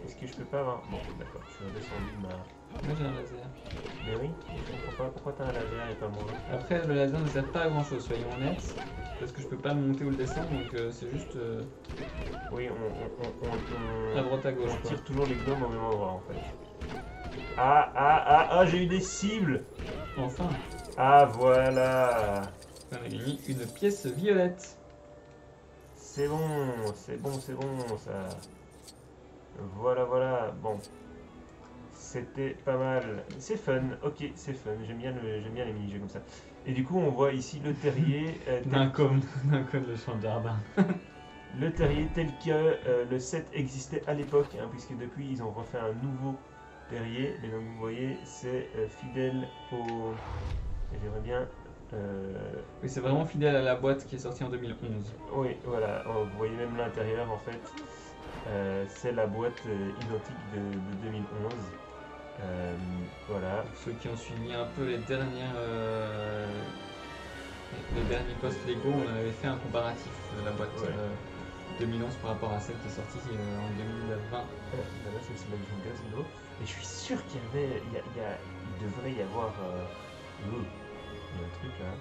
Est-ce que je peux pas avoir... Bon, d'accord, je suis redescendu de ma... Moi j'ai un laser. Mais oui, je comprends pas pourquoi t'as un laser et pas moi. Après le laser ne sert pas à grand chose, soyons honnêtes. Parce que je peux pas le monter ou le descendre, donc c'est juste Oui, à droite à gauche on quoi. tire toujours les gnomes au même endroit en fait. Ah, j'ai eu des cibles. Enfin, Ah voilà. on a gagné une pièce violette. C'est bon ça. Voilà, bon. C'était pas mal. C'est fun, ok, c'est fun. J'aime bien les mini-jeux comme ça. Et du coup, on voit ici le terrier. D'un comme le champ de jardin. Le terrier tel que le set existait à l'époque, hein, puisque depuis ils ont refait un nouveau terrier. Mais donc vous voyez, c'est fidèle au... J'aimerais bien... Oui, c'est vraiment fidèle à la boîte qui est sortie en 2011. Oui, voilà, vous voyez même l'intérieur en fait. C'est la boîte identique de 2011. Voilà. Pour ceux qui ont suivi un peu les derniers postes Lego, on avait fait un comparatif de la boîte 2011 par rapport à celle qui est sortie en 2020. Là, c'est la vision gaz. Et je suis sûr qu'il y avait... Il devrait y avoir... il y a un truc là.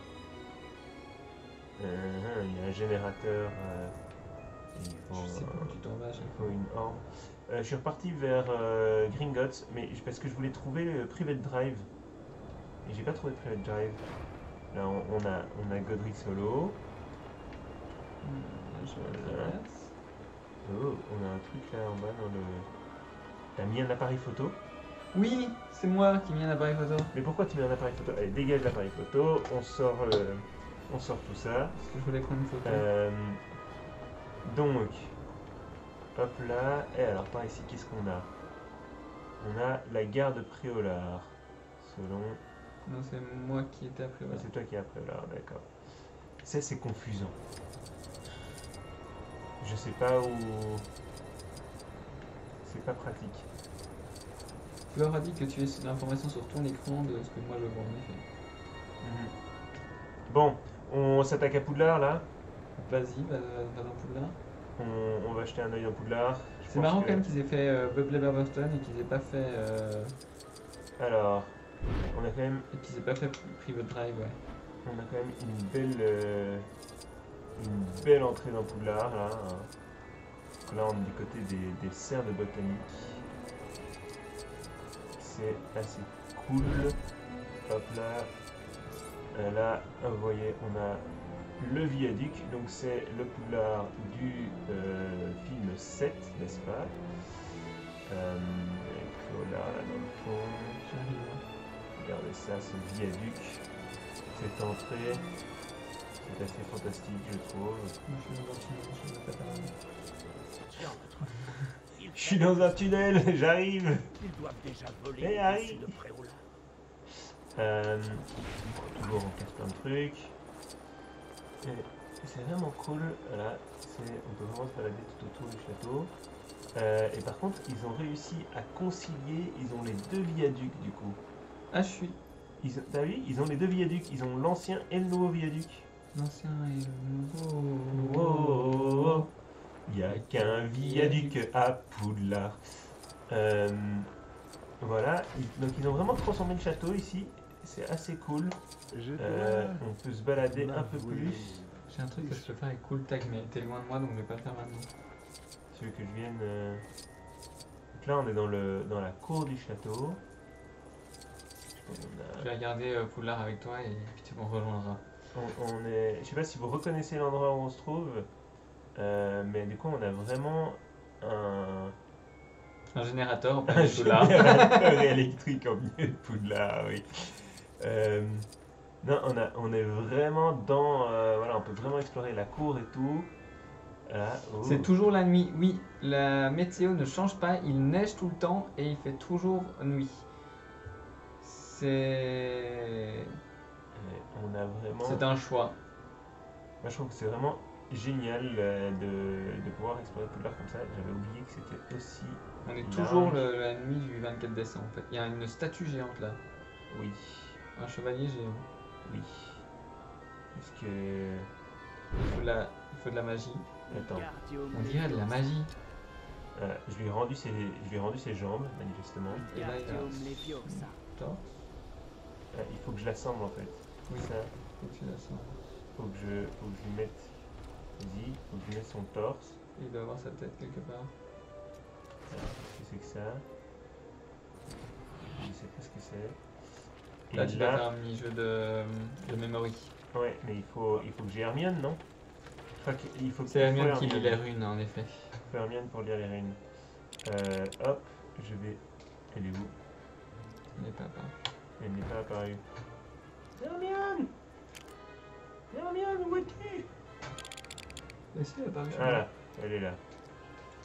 Il y a un générateur. Je sais pas où tu t'en vas. Il faut une orbe. Je suis reparti vers Gringotts, mais parce que je voulais trouver Private Drive. Et j'ai pas trouvé Private Drive. Là, on a Godric Solo. Oh, on a un truc là en bas dans le... T'as mis un appareil photo? Oui, c'est moi qui ai mis un appareil photo. Mais pourquoi tu mets un appareil photo? Allez, dégage l'appareil photo, on sort tout ça. Parce que je voulais prendre une photo. Donc, hop là. Et alors par ici, qu'est-ce qu'on a? On a la gare de Préolard. Selon... Non, c'est moi qui étais après. Ah, c'est toi qui es à Préolard, d'accord. Ça, c'est confusant. Je sais pas où... C'est pas pratique. Tu leur as dit que tu as l'information sur ton écran de ce que moi je vois en effet. Bon, on s'attaque à Poudlard là. Vas-y, va dans Poudlard. On va jeter un œil dans Poudlard. C'est marrant quand même qu'ils aient fait Bubbly Barberton et qu'ils aient pas fait. Alors, on a quand même... Et qu'ils aient pas fait Private Drive, ouais. On a quand même une belle entrée dans Poudlard là. Là on est du côté des serres de botanique. C'est assez cool. Hop là. Là, vous voyez, on a le viaduc, donc c'est le Poudlard du film 7, n'est-ce pas? Avec là dans le fond. Regardez ça, ce viaduc, cette entrée, c'est assez fantastique, je trouve. Je suis dans un tunnel, j'arrive. Ils doivent déjà voler Eh, Harry. d'ici le préau là. Toujours on casse plein de trucs. Et c'est vraiment cool. Voilà, on peut vraiment se balader tout autour du château. Et par contre, ils ont réussi à concilier. Ils ont les deux viaducs du coup. Ah, je suis T'as vu? Ils ont les deux viaducs. Ils ont l'ancien et le nouveau viaduc. l'ancien et le nouveau. Oh, il n'y a qu'un viaduc à Poudlard. Voilà, donc ils ont vraiment transformé le château ici. C'est assez cool. On peut se balader un peu plus. J'ai un truc que je peux faire avec Cool Tag, mais t'es loin de moi donc je vais pas le faire maintenant. Tu veux que je vienne. Donc là, on est dans la cour du château. Je vais regarder Poudlard avec toi et puis tu me rejoindras. On est. Je sais pas si vous reconnaissez l'endroit où on se trouve. Mais du coup, on a vraiment Un générateur en plein un de Poudlard. générateur électrique en milieu de Poudlard, oui. Non, on est vraiment dans. Voilà, on peut vraiment explorer la cour et tout. Voilà, oh. C'est toujours la nuit, oui. La météo ne change pas, il neige tout le temps et il fait toujours nuit. C'est On a vraiment. c'est un choix. Moi, je trouve que c'est vraiment génial de pouvoir explorer Poudlard comme ça. J'avais oublié que c'était aussi. On est large. toujours la nuit du 24 décembre en fait. Il y a une statue géante là, Oui, un chevalier géant. oui. Est-ce que. Il faut de la magie. Attends. On dirait de la magie. Je lui ai rendu ses jambes, manifestement. Et là il a torse. Il faut que je l'assemble en fait. Oui, Ça, faut que tu la sens. faut que je lui mette. Vas-y, faut que je lui mette son torse. Il doit avoir sa tête quelque part. Qu'est-ce que c'est que ça? Je sais pas ce que c'est. Là Et tu dois faire un mini-jeu de memory. ouais, mais il faut que j'ai Hermione, non? Je crois qu'il faut que C'est il faut Hermione qui lit les runes en effet. Il faut Hermione pour lire les runes. Hop, je vais. Elle est où? Il n'est pas apparu. Elle n'est pas apparue. Hermione! Hermione, où es-tu? Mais si, elle est apparue. Voilà, elle est là.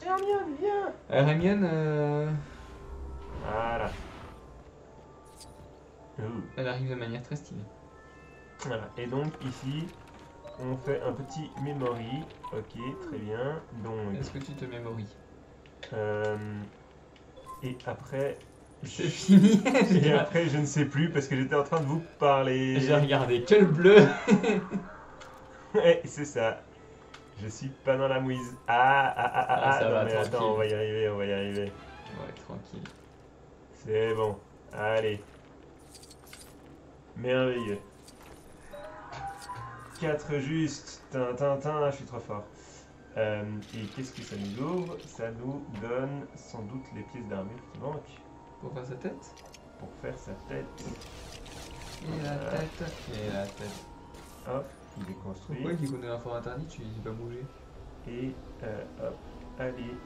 Hermione, viens! Hermione, Voilà. Ouh. elle arrive de manière très stylée. Voilà. Et donc ici, on fait un petit memory. Ok, très bien. Donc, Est-ce que tu te mémories? et après, C'est fini. et après, je ne sais plus parce que j'étais en train de vous parler. J'ai regardé que le bleu. Ouais, c'est ça. Je suis pas dans la mouise. Ça non, va, mais attends, tranquille. on va y arriver, on va y arriver. Ouais, tranquille. C'est bon. Allez. Merveilleux. 4 juste. Tintin, je suis trop fort. Et qu'est-ce que ça nous ouvre? Ça nous donne sans doute les pièces d'armure qui manquent Pour faire sa tête. pour faire sa tête. Et la tête. Et la tête. Hop, il est construit. Pourquoi il connaît l'info interdit, tu dis pas bouger? Et hop. Allez,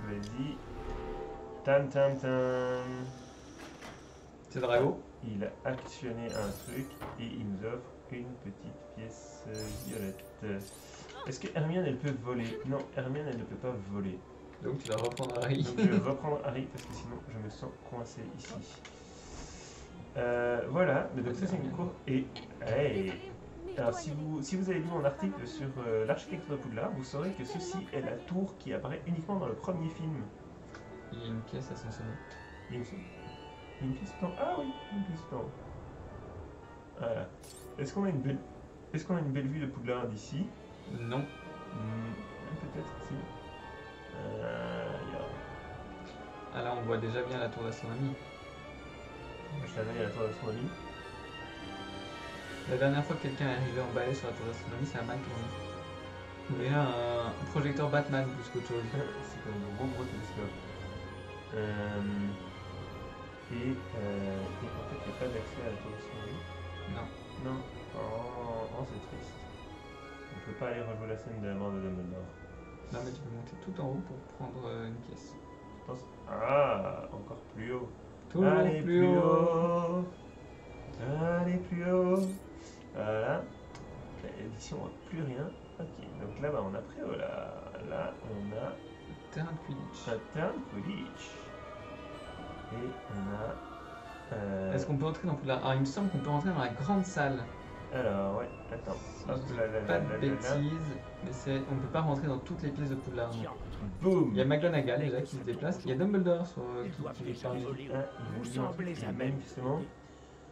vas-y. Tam. C'est Drago. Il a actionné un truc et il nous offre une petite pièce violette. Est-ce que Hermione elle peut voler? Non, Hermione elle ne peut pas voler. Donc tu dois reprendre Harry. Donc je vais reprendre Harry parce que sinon je me sens coincé ici. Voilà, mais donc ça c'est une cour. Et hey. Alors si vous avez lu mon article sur l'architecture de Poudlard, vous saurez que ceci est la tour qui apparaît uniquement dans le premier film. Il y a une pièce à son sommet. Il y a une pièce tout en haut. Ah oui, une pièce tout en haut. Voilà. Est-ce qu'on a une belle vue de Poudlard d'ici? Non. Peut-être si. Ah là on voit déjà bien la tour d'astronomie. Je savais à la tour d'astronomie. La dernière fois que quelqu'un est arrivé en balai sur la tour d'astronomie, ça a mal tourné. Il y avait un projecteur Batman plus qu'autre chose. C'est comme un gros télescope. Et en fait, il n'y a pas d'accès à la tour d'astronomie. Non. Non. Oh, c'est triste. On peut pas aller rejouer la scène de la mort de Dumbledore. Non, mais tu peux monter tout en haut pour prendre une pièce. Je pense... Ah, encore plus haut. Toujours Allez, plus haut. Allez, plus haut. Voilà. Ici, on voit plus rien. Ok, donc là-bas, on a pris haut. Là, on a Terrain de Quidditch. un terrain de Quidditch. Et on a... Est-ce qu'on peut entrer dans Poudlard? Ah, il me semble qu'on peut entrer dans la grande salle. Alors, ouais, attends. Si Hop, je dis là, là, pas là, de là, là, là. bêtises, mais on peut pas rentrer dans toutes les pièces de Poudlard. non. Tiens, Boum. Il y a McGonagall déjà qui se déplace. Il y a Dumbledore ils doivent qui déjà parle. voler. Ah, Vous il semble semblez à même, même justement. idée.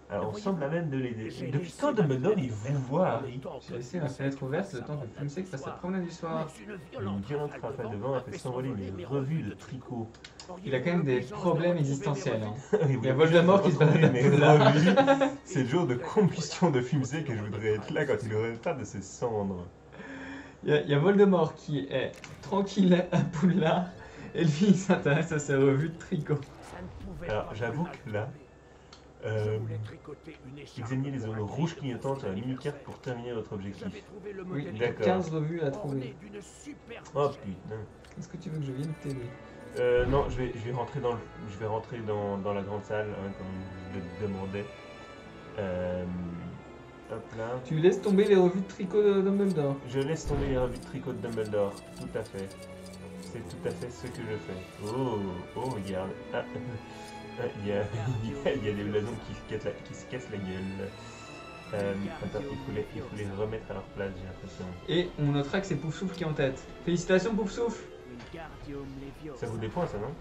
Alors, on Voyez-vous, semble à même de l'aider. j'ai Depuis laissé quand ma Dumbledore, il fenêtre vous voit, ouverte Harry? le temps J'ai que laissé ma fenêtre ouverte le temps que sa Plumsec fasse sa soir. promenade du soir. Mais Une violente rafale de vent a fait s'envoler mes revues de tricot. Il a quand même des problèmes existentiels. Hein. Il y a Voldemort qui se balade à mes Poudlard. revues. C'est le jour de combustion de Fumsec que je voudrais être là quand il aurait pas de ses cendres. Il y a Voldemort qui est tranquille à Poudlard et lui il s'intéresse à ses revues de tricot. Alors, j'avoue que là, examinez les zones rouges clignotantes sur la mini-carte pour terminer votre objectif. Oui, il y a D'accord. 15 revues à trouver. Oh putain. Est-ce que tu veux que je vienne t'aider? Non, je vais rentrer dans la grande salle, hein, comme je le demandais. Hop là. Tu laisses tomber les revues de tricot de Dumbledore. Je laisse tomber les revues de tricot de Dumbledore, tout à fait. C'est tout à fait ce que je fais. Oh, regarde. Ah, il y a des blasons qui se cassent la gueule. Attends, il faut les remettre à leur place, j'ai l'impression. Et on notera que c'est Poufsouffle qui est en tête. Félicitations Poufsouffle. Ça vaut des points, ça, non?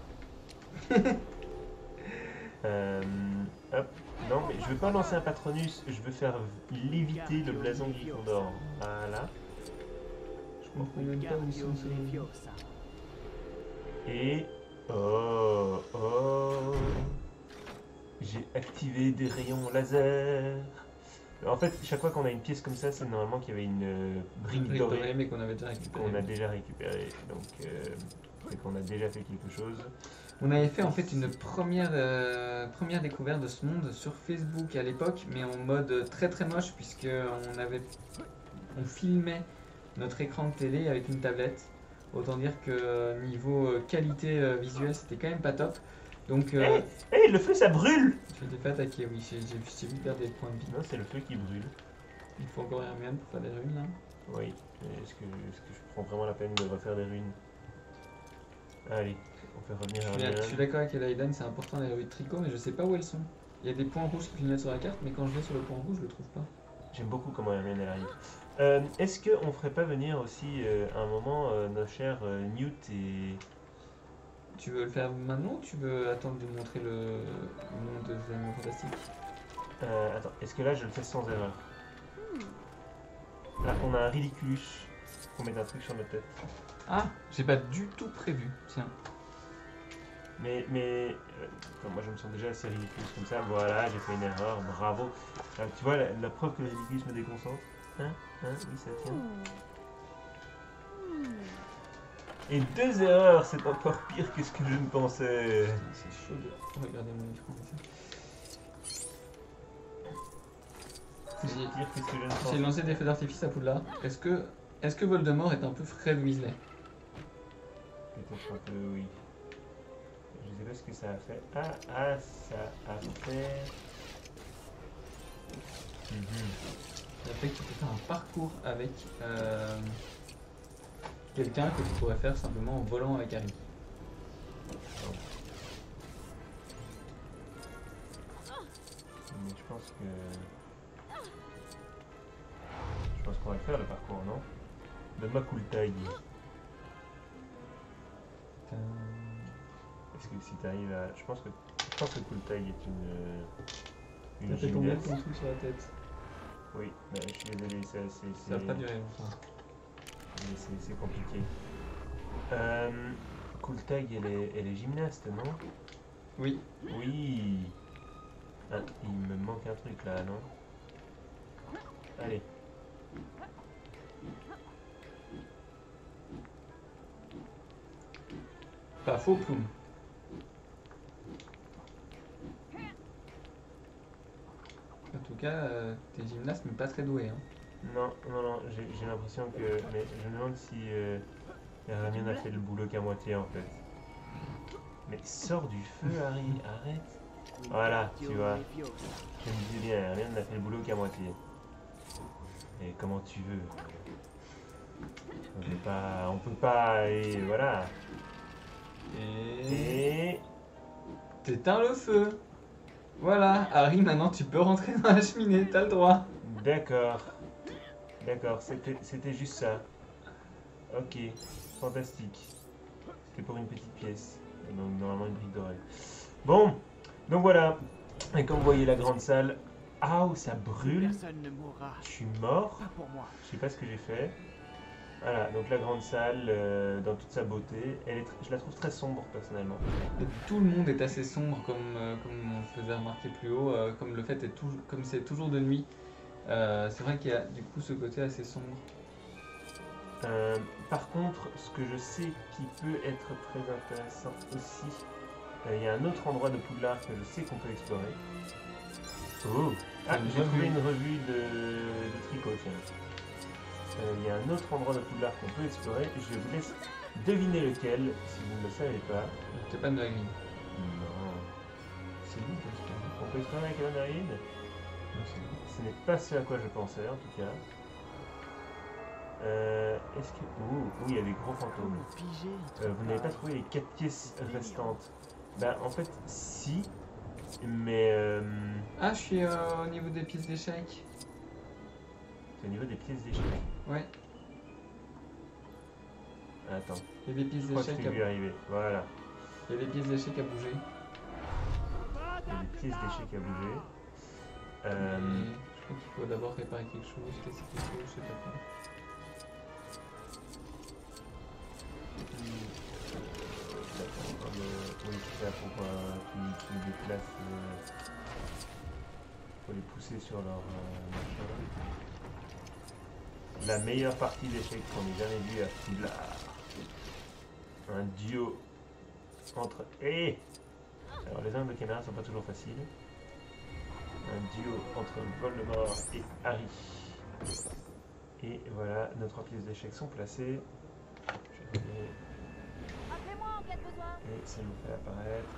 Hop. Non, mais je veux pas lancer un Patronus, je veux faire léviter le blason Gryffondor. Voilà. Je comprends même pas où sont ces revues. Et... Oh. J'ai activé des rayons laser. En fait, chaque fois qu'on a une pièce comme ça, c'est normalement qu'il y avait une brique Brique dorée dorée, mais qu'on avait déjà récupéré. qu'on a déjà récupérée. Donc, c'est qu'on a déjà fait quelque chose. On avait fait en fait une première découverte de ce monde sur Facebook à l'époque, mais en mode très très moche puisque on filmait notre écran de télé avec une tablette. Autant dire que niveau qualité visuelle, c'était quand même pas top. Donc, Le feu, ça brûle! je m'étais fait attaquer, oui, j'ai vu perdre des points de vie. Non, c'est le feu qui brûle. Il faut encore Hermione pour faire des runes là. Oui. Est-ce que je prends vraiment la peine de refaire des runes? Allez, on fait revenir Je Hermione. suis d'accord avec Elaidan, c'est important les runes de tricot, mais je sais pas où elles sont. Il y a des points rouges qui clignotent sur la carte, mais quand je vais sur le point rouge, je le trouve pas. J'aime beaucoup comment Hermione elle arrive. Est-ce qu'on ferait pas venir aussi à un moment nos chers Newt et... Tu veux le faire maintenant ou tu veux attendre de montrer le monde des animaux fantastiques? Attends, est-ce que là je le fais sans erreur? Là, on a un Ridiculus. Faut mettre un truc sur notre tête. Ah, j'ai pas du tout prévu, tiens. Mais enfin, moi je me sens déjà assez Ridiculus comme ça. Voilà, j'ai fait une erreur, bravo. Tu vois la preuve que le Ridiculus me déconcentre? Oui, ça tient. Et 2 erreurs, c'est encore pire que ce que je ne pensais. C'est chaud de regarder mon écran. C'est pire que ce que je ne J'ai pensais. lancé des feux d'artifice à Poudlard. Est-ce que Voldemort est un peu Fred Weasley? Peut-être un peu, oui. Je sais pas ce que ça a fait. Ça a fait... Ça fait que tu peux faire un parcours avec quelqu'un que tu pourrais faire simplement en volant avec Harry. Mais je pense qu'on va le faire le parcours, non? Donne-moi Cooltag. Est-ce que si t'arrives à... Je pense que Cooltag est une T'as fait tomber gymnaste. ton truc sur la tête. Oui, bah, je suis désolé, Ça va pas durer longtemps. c'est compliqué. Cooltag, elle est gymnaste, non? Oui. Oui. Ah, il me manque un truc là, non? Allez. Pas faux, Plume. À tout cas, t'es gymnaste, mais pas très doué. Hein. Non, j'ai l'impression que... Mais je me demande si Hermione a fait le boulot qu'à moitié en fait. Mais sors du feu, Harry, arrête. Voilà, tu vois. Je me dis bien, Hermione n'a fait le boulot qu'à moitié. Et comment tu veux. On peut pas, et voilà. Et... T'éteins le feu. Voilà, Harry, maintenant tu peux rentrer dans la cheminée, t'as le droit. D'accord. D'accord, c'était juste ça. Ok, fantastique. C'était pour une petite pièce. Donc normalement une brique dorée. Bon, donc voilà. Et comme vous voyez la grande salle. Ah, ça brûle. Personne ne mourra. Je suis mort. Pas pour moi. Je sais pas ce que j'ai fait. Voilà, donc la grande salle dans toute sa beauté. Je la trouve très sombre personnellement. Et tout le monde est assez sombre, comme on faisait remarquer plus haut, comme le fait est comme c'est toujours de nuit. C'est vrai qu'il y a du coup ce côté assez sombre. Par contre, ce que je sais qui peut être très intéressant aussi, il y a un autre endroit de Poudlard que je sais qu'on peut explorer. Oh. Ah, j'ai trouvé une revue de tricot, tiens. Il y a un autre endroit de Poudlard qu'on peut explorer. Je vous laisse deviner lequel, si vous ne le savez pas. C'est pas de la grille. Non. C'est lui qui explorer. On peut explorer avec la narine. Non, c'est lui. Ce n'est pas ce à quoi je pensais, en tout cas. Est-ce que... Ouh, oui, il y a des gros fantômes. Vous n'avez pas trouvé les 4 pièces restantes? Bah, en fait, si. Mais... Ah, je suis au niveau des pièces d'échecs. C'est au niveau des pièces d'échecs. Ouais, Attends, il y a des pièces je crois que d'échecs je vais y arriver. Voilà. Il y a des pièces d'échecs à bouger. Il y a des pièces d'échecs à bouger. Et je crois qu'il faut d'abord réparer quelque chose, casser quelque chose, je sais pas quoi. D'accord, oui, c'est ça, pour qu'ils déplacent, faut les pousser sur leur machin. La meilleure partie d'échecs qu'on ait jamais vue à Poudlard. Un duo entre... Alors les angles de caméra sont pas toujours faciles. Un duo entre Voldemort et Harry. Et voilà, nos 3 pièces d'échecs sont placées. Je vais... Appelez-moi en cas de besoin. Et ça nous fait apparaître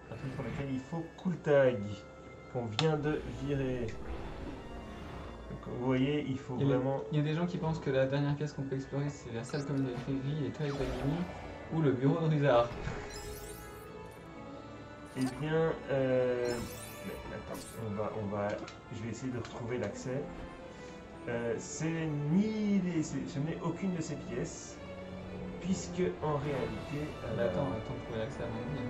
un truc pour lequel il faut Cool Tag, qu'on vient de virer. Donc vous voyez, il faut vraiment... Il y a des gens qui pensent que la dernière pièce qu'on peut explorer, c'est la salle commune de Gris, les toilettes d'Agini ou le bureau de Ruzard. Eh bien, mais attends, je vais essayer de retrouver l'accès. Ce n'est aucune de ces pièces, puisque en réalité... Mais attends, de trouver l'accès à mon bien.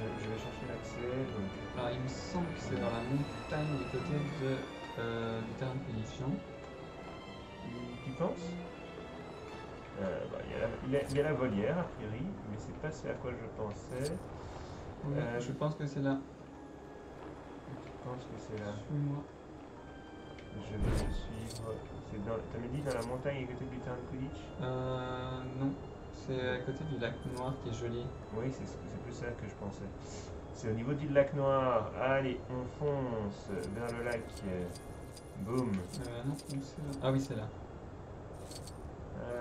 Je vais chercher l'accès. Donc... Alors il me semble que c'est dans la montagne du côté du terrain de punition. Tu penses? Il y a la volière a priori, mais c'est pas ce à quoi je pensais. Oui, je pense que c'est là. Je pense que c'est là. Suis-moi. Je vais te suivre. T'avais dit dans la montagne à côté du terrain de Quidditch? Non. C'est à côté du lac noir qui est joli. Oui, c'est plus ça que je pensais. C'est au niveau du lac noir. Allez, on fonce vers le lac. Boum. Non, c'est là. Ah oui, c'est là.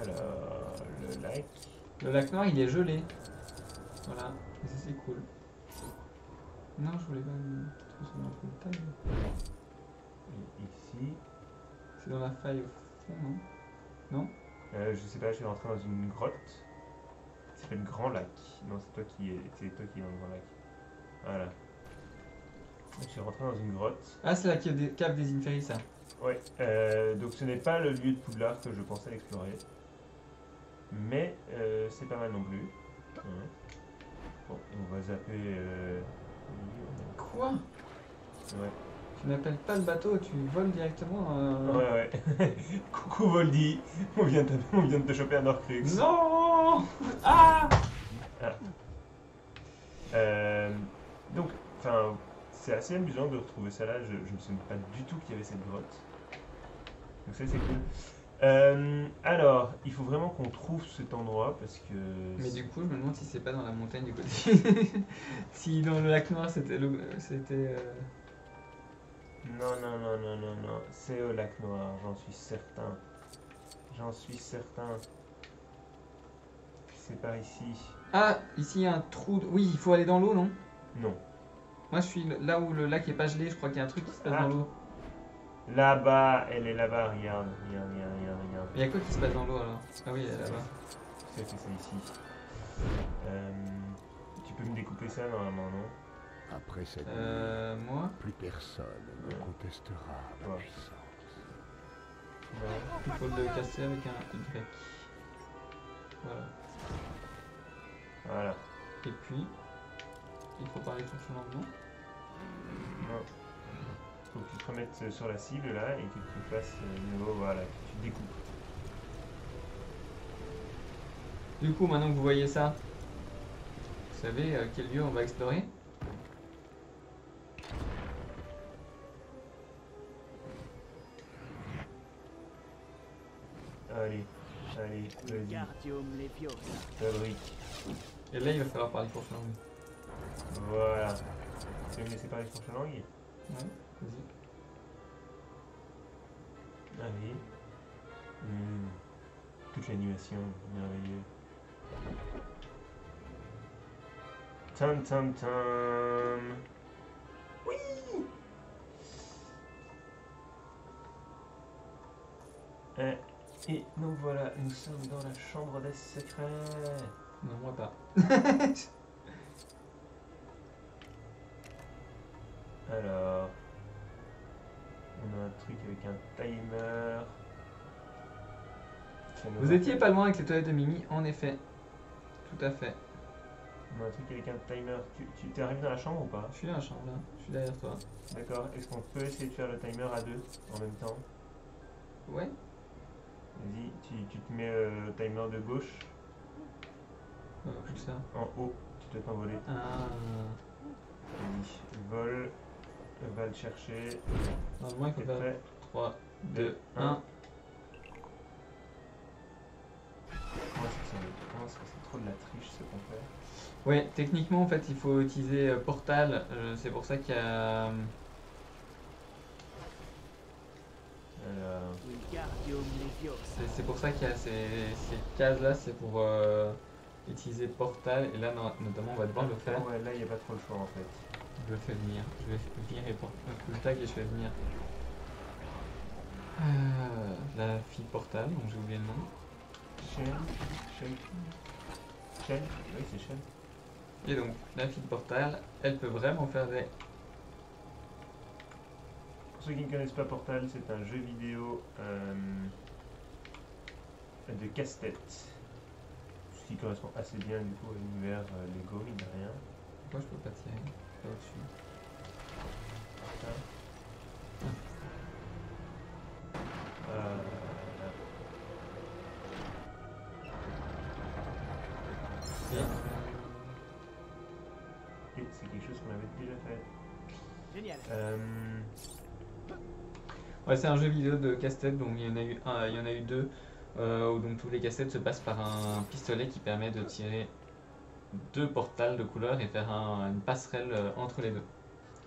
Alors, le lac. Le lac noir, il est gelé. Voilà. Et ça, c'est cool. Non, je voulais pas me transformer en full taille. Et ici. C'est dans la faille au fond, non? Non? Je sais pas, je suis rentré dans une grotte. Ça s'appelle Grand Lac. Non, c'est toi qui es dans le Grand Lac. Voilà. Je suis rentré dans une grotte. Ah, c'est la cave des Inferi, ça. Ouais, donc ce n'est pas le lieu de Poudlard que je pensais explorer. Mais c'est pas mal non plus. Bon, on va zapper. Quoi? Ouais. Tu n'appelles pas le bateau, tu voles directement. Ouais. Coucou Voldy, on vient de te choper un Horcrux. Non! Ah! Donc, enfin, c'est assez amusant de retrouver ça là. Je me souviens pas du tout qu'il y avait cette grotte. Donc ça c'est cool. Alors, il faut vraiment qu'on trouve cet endroit parce que... Mais du coup, je me demande si c'est pas dans la montagne du côté. Si dans le lac noir c'était... Non, non, non, non, non, non. C'est au lac noir, j'en suis certain. J'en suis certain. C'est par ici. Ah, ici il y a un trou. Oui, il faut aller dans l'eau, non? Non. Moi je suis là où le lac est pas gelé, je crois qu'il y a un truc qui se passe Ah. dans l'eau. Là-bas, elle est là-bas, regarde, regarde, regarde, regarde, regarde. Il y a quoi qui se passe dans l'eau alors? Ah oui, elle est là-bas. C'est fait ça ici. Tu peux me découper ça normalement, non? Après cette Moi? plus personne ne contestera ma Ouais. puissance. Non. Il faut le casser avec un Y. Voilà. Voilà. Et puis, il faut parler sur son langue, non? Non. Faut que tu te remettes sur la cible là et que tu fasses de nouveau, voilà, que tu découpes. Du coup, maintenant que vous voyez ça, vous savez quel lieu on va explorer? Allez, allez, vas-y, Wingardium Leviosa. fabrique. Et là, il va falloir parler sur son langue. Voilà. Tu veux me laisser parler sur ta langue? Ouais, vas-y. Allez. Toute l'animation, merveilleux. Tam tam tam. Oui. Et donc voilà, nous sommes dans la chambre des secrets. Non, moi pas. Alors, on a un truc avec un timer. Ça nous Vous étiez pas loin avec les toilettes de Mimi, en effet. Tout à fait. On a un truc avec un timer. Tu t'es arrivé dans la chambre ou pas? Je suis dans la chambre là, je suis derrière toi. D'accord. Est-ce qu'on peut essayer de faire le timer à deux en même temps? Ouais? Vas-y, tu te mets le timer de gauche Où ça? en haut. Tu dois t'envoler. Ah. Vas-y, vol. Va le chercher. Normalement, il faut T'es faire prêt? 3, 2, 1. Comment est-ce que c'est trop de la triche ce qu'on fait? Ouais, techniquement, en fait, il faut utiliser Portal. C'est pour ça qu'il y a. Alors, Wingardium Leviosa. C'est pour ça qu'il y a ces cases là, c'est pour utiliser Portal. Et là, notamment, on va devoir le faire. ouais, là il n'y a pas trop le choix en fait. Je le fais venir. Je vais venir et pour le tag et je fais venir. La fille Portal, donc j'ai oublié le nom. Shen. Oui, c'est Shen. Et donc, la fille Portal, elle peut vraiment faire des. Pour ceux qui ne connaissent pas Portal, c'est un jeu vidéo de casse-tête. Ce qui correspond assez bien du coup à l'univers Lego, mine de rien. Pourquoi je peux pas tirer? Pas au-dessus. Et c'est quelque chose qu'on avait déjà fait. Génial. Ouais, c'est un jeu vidéo de casse-tête, donc il y en a eu un, il y en a eu deux, où donc tous les casse-têtes se passent par un pistolet qui permet de tirer deux portals de couleur et faire une passerelle entre les deux.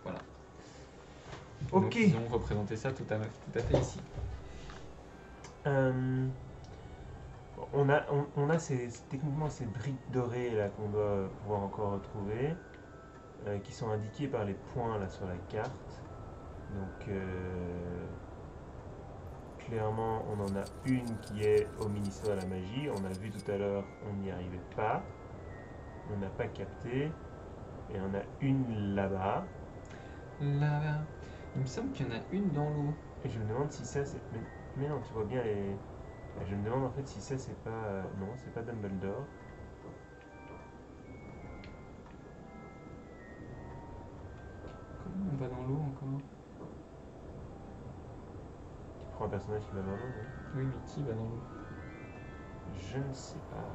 Voilà. Ok. Donc, ils ont représenté ça tout à fait ici. On a techniquement ces briques dorées là qu'on doit pouvoir encore retrouver, qui sont indiquées par les points là sur la carte. Donc clairement on en a une qui est au ministère de la magie. On a vu tout à l'heure, on n'y arrivait pas, on n'a pas capté, et on a une là-bas. Là, il me semble qu'il y en a une dans l'eau. Et je me demande si ça c'est. Mais non, tu vois bien les. Je me demande en fait si ça c'est pas. Non, c'est pas Dumbledore. Comment on va dans l'eau encore? Tu prends un personnage qui va dans l'eau, non? Oui, mais qui va dans l'eau? Je ne sais pas.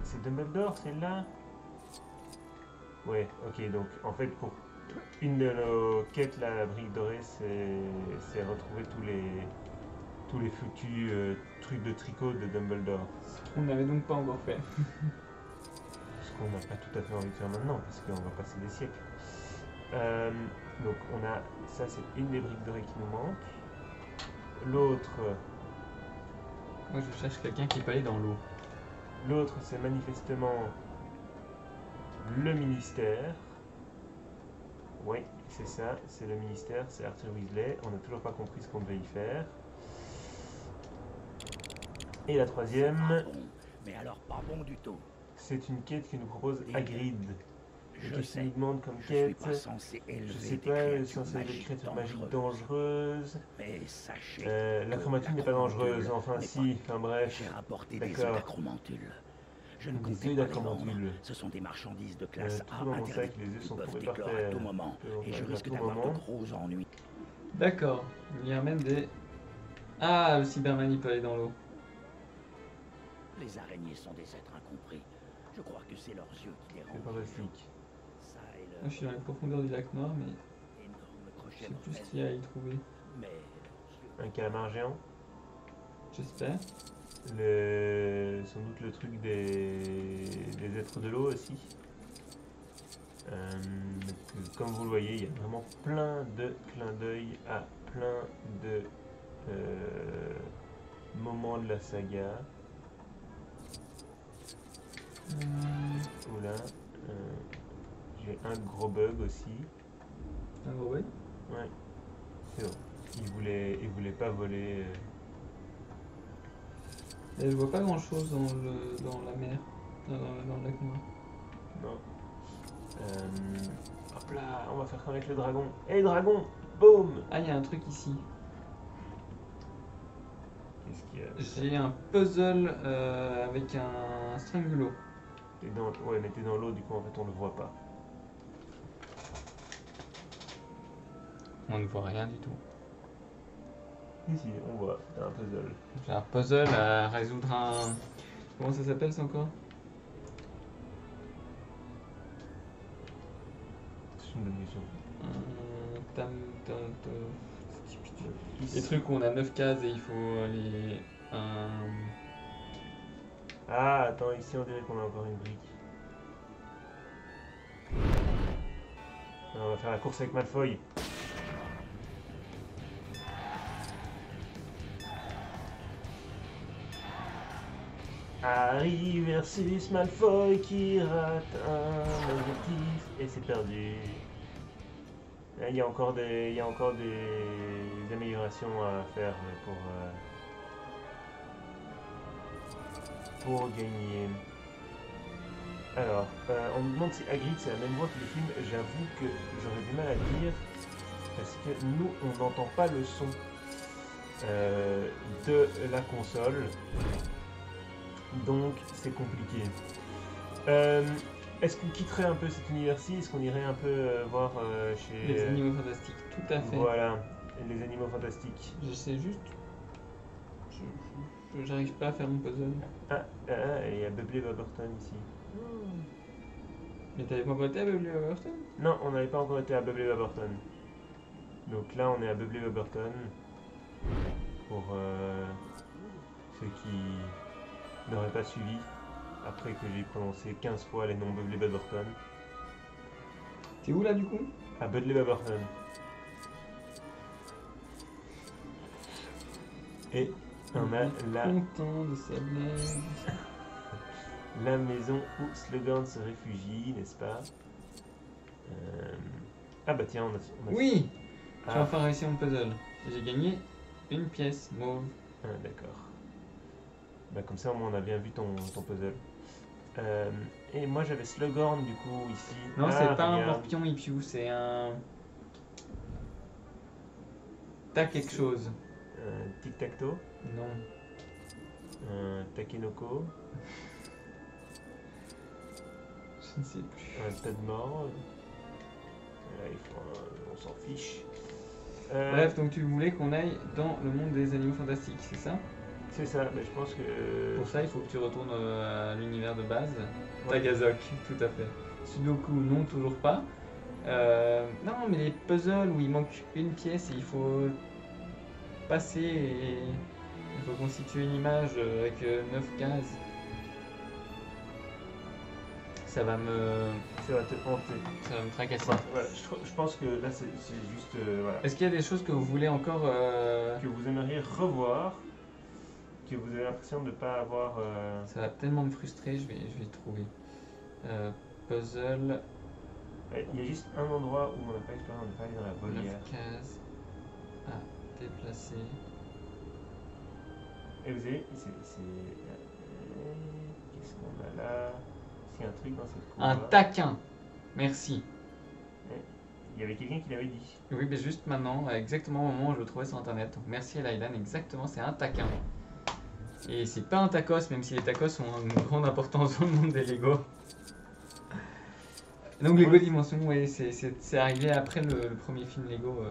C'est Dumbledore, celle-là? Ouais, ok, donc en fait pour une de nos quêtes, la brique dorée, c'est retrouver tous les foutus trucs de tricot de Dumbledore. On n'avait donc pas encore fait. Ce qu'on n'a pas tout à fait envie de faire maintenant, parce qu'on va passer des siècles. Donc on a, ça c'est une des briques dorées qui nous manque. L'autre, Moi je cherche quelqu'un qui peut aller dans l'eau. c'est manifestement le ministère. Oui, c'est ça, c'est le ministère, c'est Arthur Weasley. On n'a toujours pas compris ce qu'on devait y faire. Et la troisième, Ah bon, mais alors pas bon du tout. c'est une quête que nous propose Hagrid. Je Qu'est-ce qu'il sais, nous demande comme je suis quête? pas censé élever Je sais des pas, créatures censé être des magiques créatures magiques dangereuses. dangereuses. Mais sachez L'acromatule que n'est pas dangereuse, l'acromatule enfin n'est si, enfin bref. J'ai rapporté des œufs D'accord. d'acromantules. Je ne Des comptais œufs pas les vendre. d'acromantules. Ce sont des marchandises de classe A Tout dans mon sac, interdites. les œufs Ils sont peuvent tombés par éclore à terre. tout moment. Et je risque d'avoir de gros ennuis. D'accord, il y a même des... Ah, le Cyberman il peut aller dans l'eau. Les araignées sont des êtres incompris. Je crois que c'est leurs yeux qui C'est dérangent. fantastique. Ça et Moi, leur je suis dans les profondeurs du lac Noir, mais énorme je crochet sais plus ce mortel. qu'il y a à y trouver. Mais leurs yeux... Un calamar géant. J'espère. Sans doute le truc des êtres de l'eau aussi. Comme vous le voyez, il y a vraiment plein de clins d'œil à plein de moments de la saga. Oula, j'ai un gros bug aussi. Un gros bug. Ouais, c'est bon. Il voulait pas voler. Et je vois pas grand chose dans la mer, dans le lac Noir. Non. Hop là, on va faire connaître le dragon. Hey dragon, boum. Ah, il y a un truc ici. Qu'est-ce qu'il y a? J'ai un puzzle avec un strangulo. Ouais, mais t'es dans l'eau, du coup en fait on le voit pas. On ne voit rien du tout. Ici, on voit, t'as un puzzle. J'ai un puzzle à résoudre un... Comment ça s'appelle ça encore? C'est une bonne question. Les trucs où on a 9 cases et il faut les... Ah, attends, ici on dirait qu'on a encore une brique. Alors, on va faire la course avec Malfoy. Harry versus Malfoy qui rate un objectif et c'est perdu. Il y a encore des améliorations à faire pour gagner. Alors, on me demande si Hagrid c'est la même voix que le film. J'avoue que j'aurais du mal à dire parce que nous on n'entend pas le son de la console. Donc c'est compliqué. Est-ce qu'on quitterait un peu cet univers-ci? Est-ce qu'on irait un peu voir chez... Les animaux fantastiques, tout à fait. Voilà, les animaux fantastiques. J'essaie juste... J'arrive pas à faire mon puzzle. Ah, il y a Bubbly Bobberton ici. Mais t'avais pas encore été à Bubbly Bobberton? Non, on n'avait pas encore été à Bubbly Bobberton. Donc là, on est à Bubbly Bobberton. Pour ceux qui n'auraient pas suivi. Après que j'ai prononcé 15 fois les noms Bubbly Bobberton. T'es où là du coup? À Bubbly Bobberton. Et on a Content de sa blague. la maison où Slughorn se réfugie, n'est-ce pas? Ah bah tiens, on a... Oui! Ah. J'ai enfin réussi mon puzzle. J'ai gagné une pièce mauve. Ah, d'accord. Bah comme ça au moins on a bien vu ton puzzle. Et moi j'avais Slughorn du coup ici. Non, c'est pas un regarde. morpion Ipiou, c'est un... T'as quelque chose. Tic-tac-toe, Non, Takenoko, je ne sais plus. un tas de morts. On s'en fiche. Bref, donc tu voulais qu'on aille dans le monde des animaux fantastiques, c'est ça? C'est ça, mais je pense que... Pour ça, il faut que tu retournes à l'univers de base. Ouais. Tagazok, tout à fait. Sudoku, non, toujours pas. Non, mais les puzzles où il manque une pièce et il faut passer et il faut constituer une image avec 9 cases. ça va me tracasser. Voilà, je pense que là c'est juste voilà. Est-ce qu'il y a des choses que vous voulez encore Que vous aimeriez revoir, que vous avez l'impression de ne pas avoir. Ça va tellement me frustrer, je vais le trouver. Puzzle, Il y a juste un endroit où on n'a pas exploré, on n'est pas allé dans la 9 volière. cases à déplacer. Et vous avez. Qu'est-ce qu'on a là? Est-ce qu'il y a un truc dans cette cour? Un taquin. Merci. Il y avait quelqu'un qui l'avait dit. Oui, mais juste maintenant, exactement au moment où je le trouvais sur internet. Donc merci Elidan, exactement, c'est un taquin. Et c'est pas un tacos, même si les tacos ont une grande importance dans le monde des Lego. Donc Lego Dimension, oui, c'est arrivé après le premier film Lego.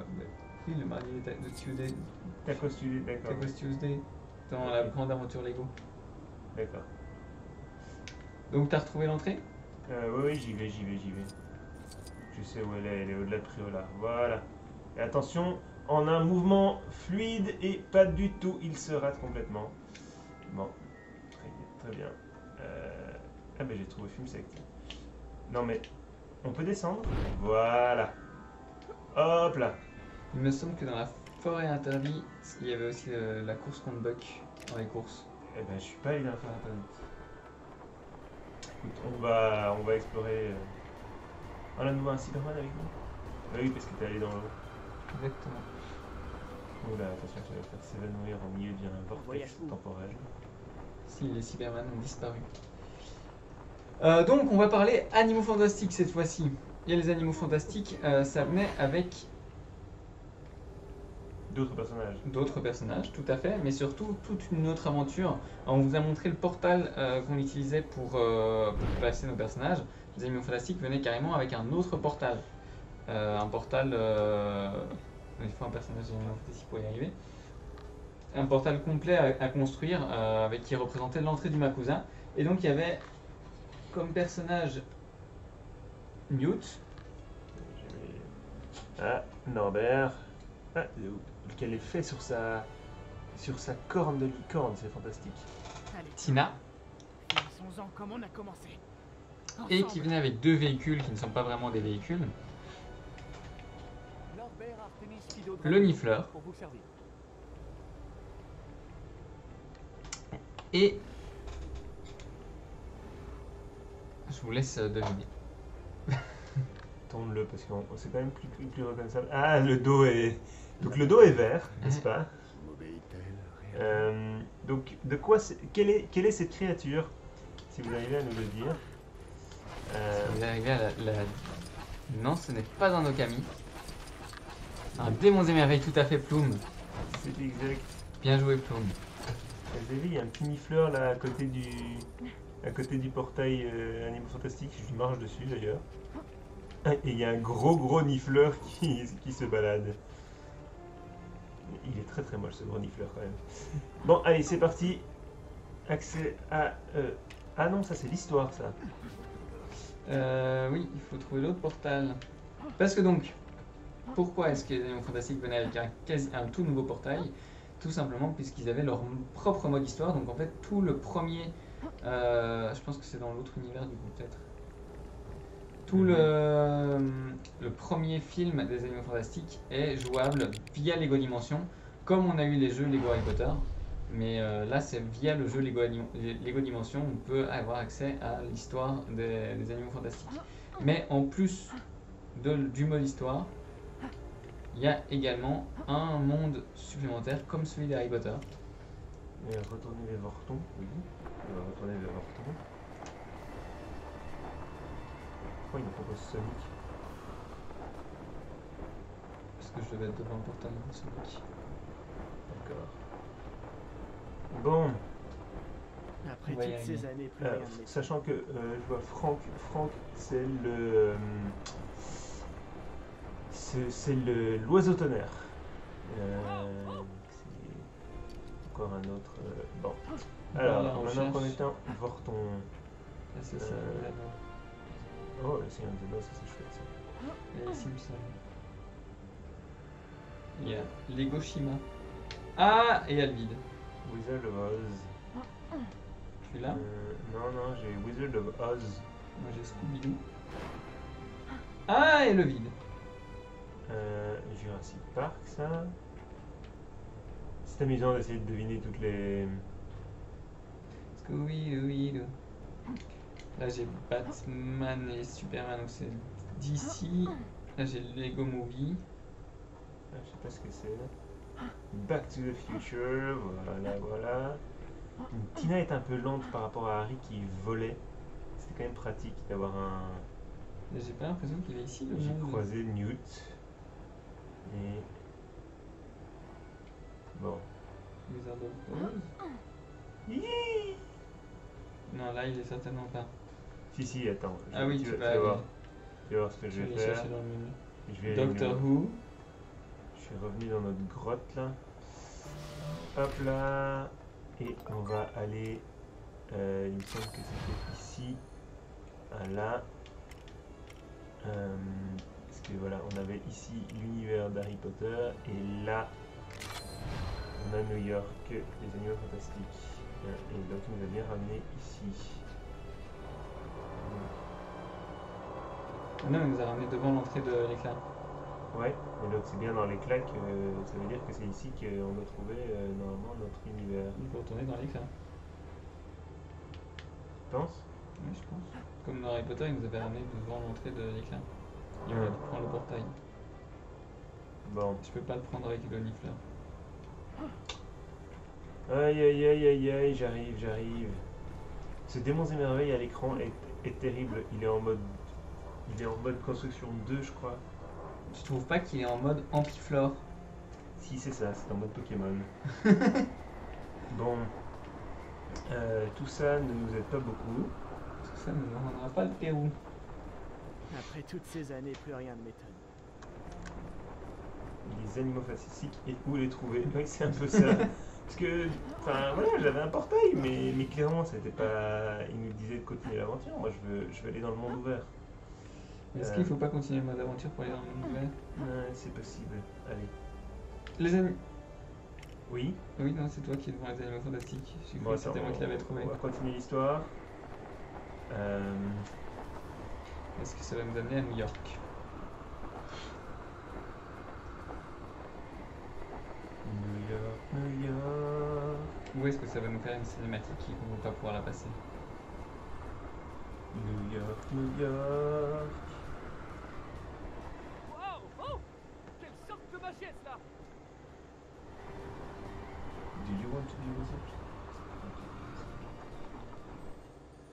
Oui, le mardi de Tuesday. Tacos Tuesday, d'accord. Tacos Tuesday, dans la grande aventure Lego. D'accord. Donc t'as retrouvé l'entrée? Oui, j'y vais. Je sais où elle est au-delà de Priola. Voilà. Et attention, en un mouvement fluide et pas du tout, il se rate complètement. Bon, très bien. Ah ben j'ai trouvé Fume Sect. Non mais, on peut descendre? Voilà. Hop là. Il me semble que dans la forêt interdite, il y avait aussi la course contre Buck dans les courses. Eh ben je suis pas allé dans la forêt interdite. Écoute, on va explorer. On a de nouveau un Cyberman avec nous? Ah oui, parce que t'es allé dans l'eau. Exactement. Oula, attention, tu vas faire s'évanouir au milieu d'un Voyage vortex où? temporel. Si, les Cybermen ont disparu. Donc, on va parler animaux fantastiques cette fois-ci. Il y a les animaux fantastiques, ça venait avec D'autres personnages, tout à fait, mais surtout toute une autre aventure. Alors, on vous a montré le portal qu'on utilisait pour placer nos personnages. Les animaux fantastiques venaient carrément avec un autre portal. Un portal. Il faut un personnage d'animal fantastique pour y arriver. Un portal complet à construire avec qui représentait l'entrée du Makusa. Et donc, il y avait comme personnage Newt. Ah, Norbert. Ah, quel effet sur sa corne de licorne, c'est fantastique. Allez, Tina. finissons-en comme on a commencé. Et Ensemble. qui venait avec deux véhicules qui ne sont pas vraiment des véhicules. Norbert Artemis Fido Le Nifleur. pour vous servir. Et je vous laisse deviner. Tourne-le parce que c'est quand même plus reconnaissable. Ah, le dos est. Donc le dos est vert, n'est-ce pas? M'obéit-elle? Donc de quoi quelle est cette créature? Si vous arrivez à nous le dire. Vous arrivez à la... Non, ce n'est pas un Okami. Un démon des merveilles tout à fait Plume. C'est exact. Bien joué Plume. Vous avez vu, il y a un petit nifleur là à côté du portail Animaux Fantastiques. Je marche dessus d'ailleurs. Et il y a un gros nifleur qui se balade. Il est très très moche ce gros nifleur quand même. Bon, allez, c'est parti. Accès à. Ah non, ça c'est l'histoire ça. Oui, il faut trouver l'autre portal. Parce que donc, pourquoi est-ce que les animaux fantastiques venaient avec un tout nouveau portail? Tout simplement puisqu'ils avaient leur propre mode histoire. Donc en fait, tout le premier... je pense que c'est dans l'autre univers du coup peut-être. Tout le premier film des animaux fantastiques est jouable via Lego Dimension, comme on a eu les jeux Lego Harry Potter. Mais là, c'est via le jeu Lego Dimension, on peut avoir accès à l'histoire des animaux fantastiques. Mais en plus du mode histoire, il y a également un monde supplémentaire comme celui d'Harry Potter. Et retourner vers Vorton, oui. On va retourner vers Vorton. Pourquoi il me propose Sonic? Parce que je devais être devant le portail de Sonic. D'accord. Bon, Après On va y toutes ces arriver. années, plus rien ne m'étonne. sachant que je vois Franck, c'est le. C'est l'oiseau tonnerre. C'est encore un autre. Bon. Alors, Voilà, on maintenant qu'on cherche. est en Vorton. Là, c'est ça, Euh, là-bas. Oh, le Seigneur des Anneaux, ça c'est chouette ça. Et les Simpsons. Il y a Lego Shima. Ah, et Alvid. Wizard of Oz. Tu l'as? Non, j'ai Wizard of Oz. Moi j'ai Scooby-Doo. Ah, et le vide. Jurassic Park, ça. C'est amusant d'essayer de deviner toutes les. Scooby-Doo. Là j'ai Batman et Superman, donc c'est DC. Là j'ai Lego Movie. Ah, je sais pas ce que c'est. Back to the Future, voilà. Tina est un peu lente par rapport à Harry qui volait. C'était quand même pratique d'avoir un. Là, j'ai pas l'impression qu'il est ici le J'ai monde. croisé Newt. Et. Bon. Wizard of Oz. Hi. Non, là il est certainement pas. Si, attends. Ah oui, tu tu vas vas voir. Tu vas voir ce que je je vais vais aller faire. chercher dans le menu. Je vais Doctor Who. Je suis revenu dans notre grotte là. Hop là. Et on va aller. Il me semble que c'était ici. À là. Parce que voilà, on avait ici l'univers d'Harry Potter. Et là, on a New York, les animaux fantastiques. Et donc, il nous a bien ramené ici. Non, il nous a ramené devant l'entrée de l'éclat. Ouais, et donc c'est bien dans l'éclat que ça veut dire que c'est ici qu'on doit trouver normalement notre univers. Il faut retourner dans l'éclat. Tu penses? Oui, je pense. Comme dans Harry Potter, il nous avait ramené devant l'entrée de l'éclat. Et on a dû prendre le portail. Bon. Je peux pas le prendre avec le nifleur. Aïe, j'arrive. Ce Démons et Merveilles à l'écran est terrible. Il est en mode construction 2, je crois. Tu trouves pas qu'il est en mode ampiflore? Si, c'est ça, c'est en mode Pokémon. Bon. Tout ça ne nous aide pas beaucoup. Parce que ça ne nous rendra pas le Pérou. Après toutes ces années, plus rien ne m'étonne. Les animaux fantastiques et où les trouver. Oui, c'est un peu ça. Parce que, enfin, voilà, j'avais un portail, mais clairement, c'était pas. Il nous disait de continuer l'aventure. Moi, je veux aller dans le monde ouvert. Est-ce qu'il faut pas continuer le mode aventure pour aller dans le monde ouvert? C'est possible. Allez. Les amis. Oui. Oui, non, c'est toi qui es devant les animaux fantastiques. J'ai cru Bon, que c'était moi qui l'avais trouvé. On va continuer l'histoire. Est-ce que ça va nous amener à New York? New York. Ou est-ce que ça va nous faire une cinématique qui ne va pas pouvoir la passer? New York. Wow! Oh! Quelle sorte de magie est-ce là? Do you want to be with us?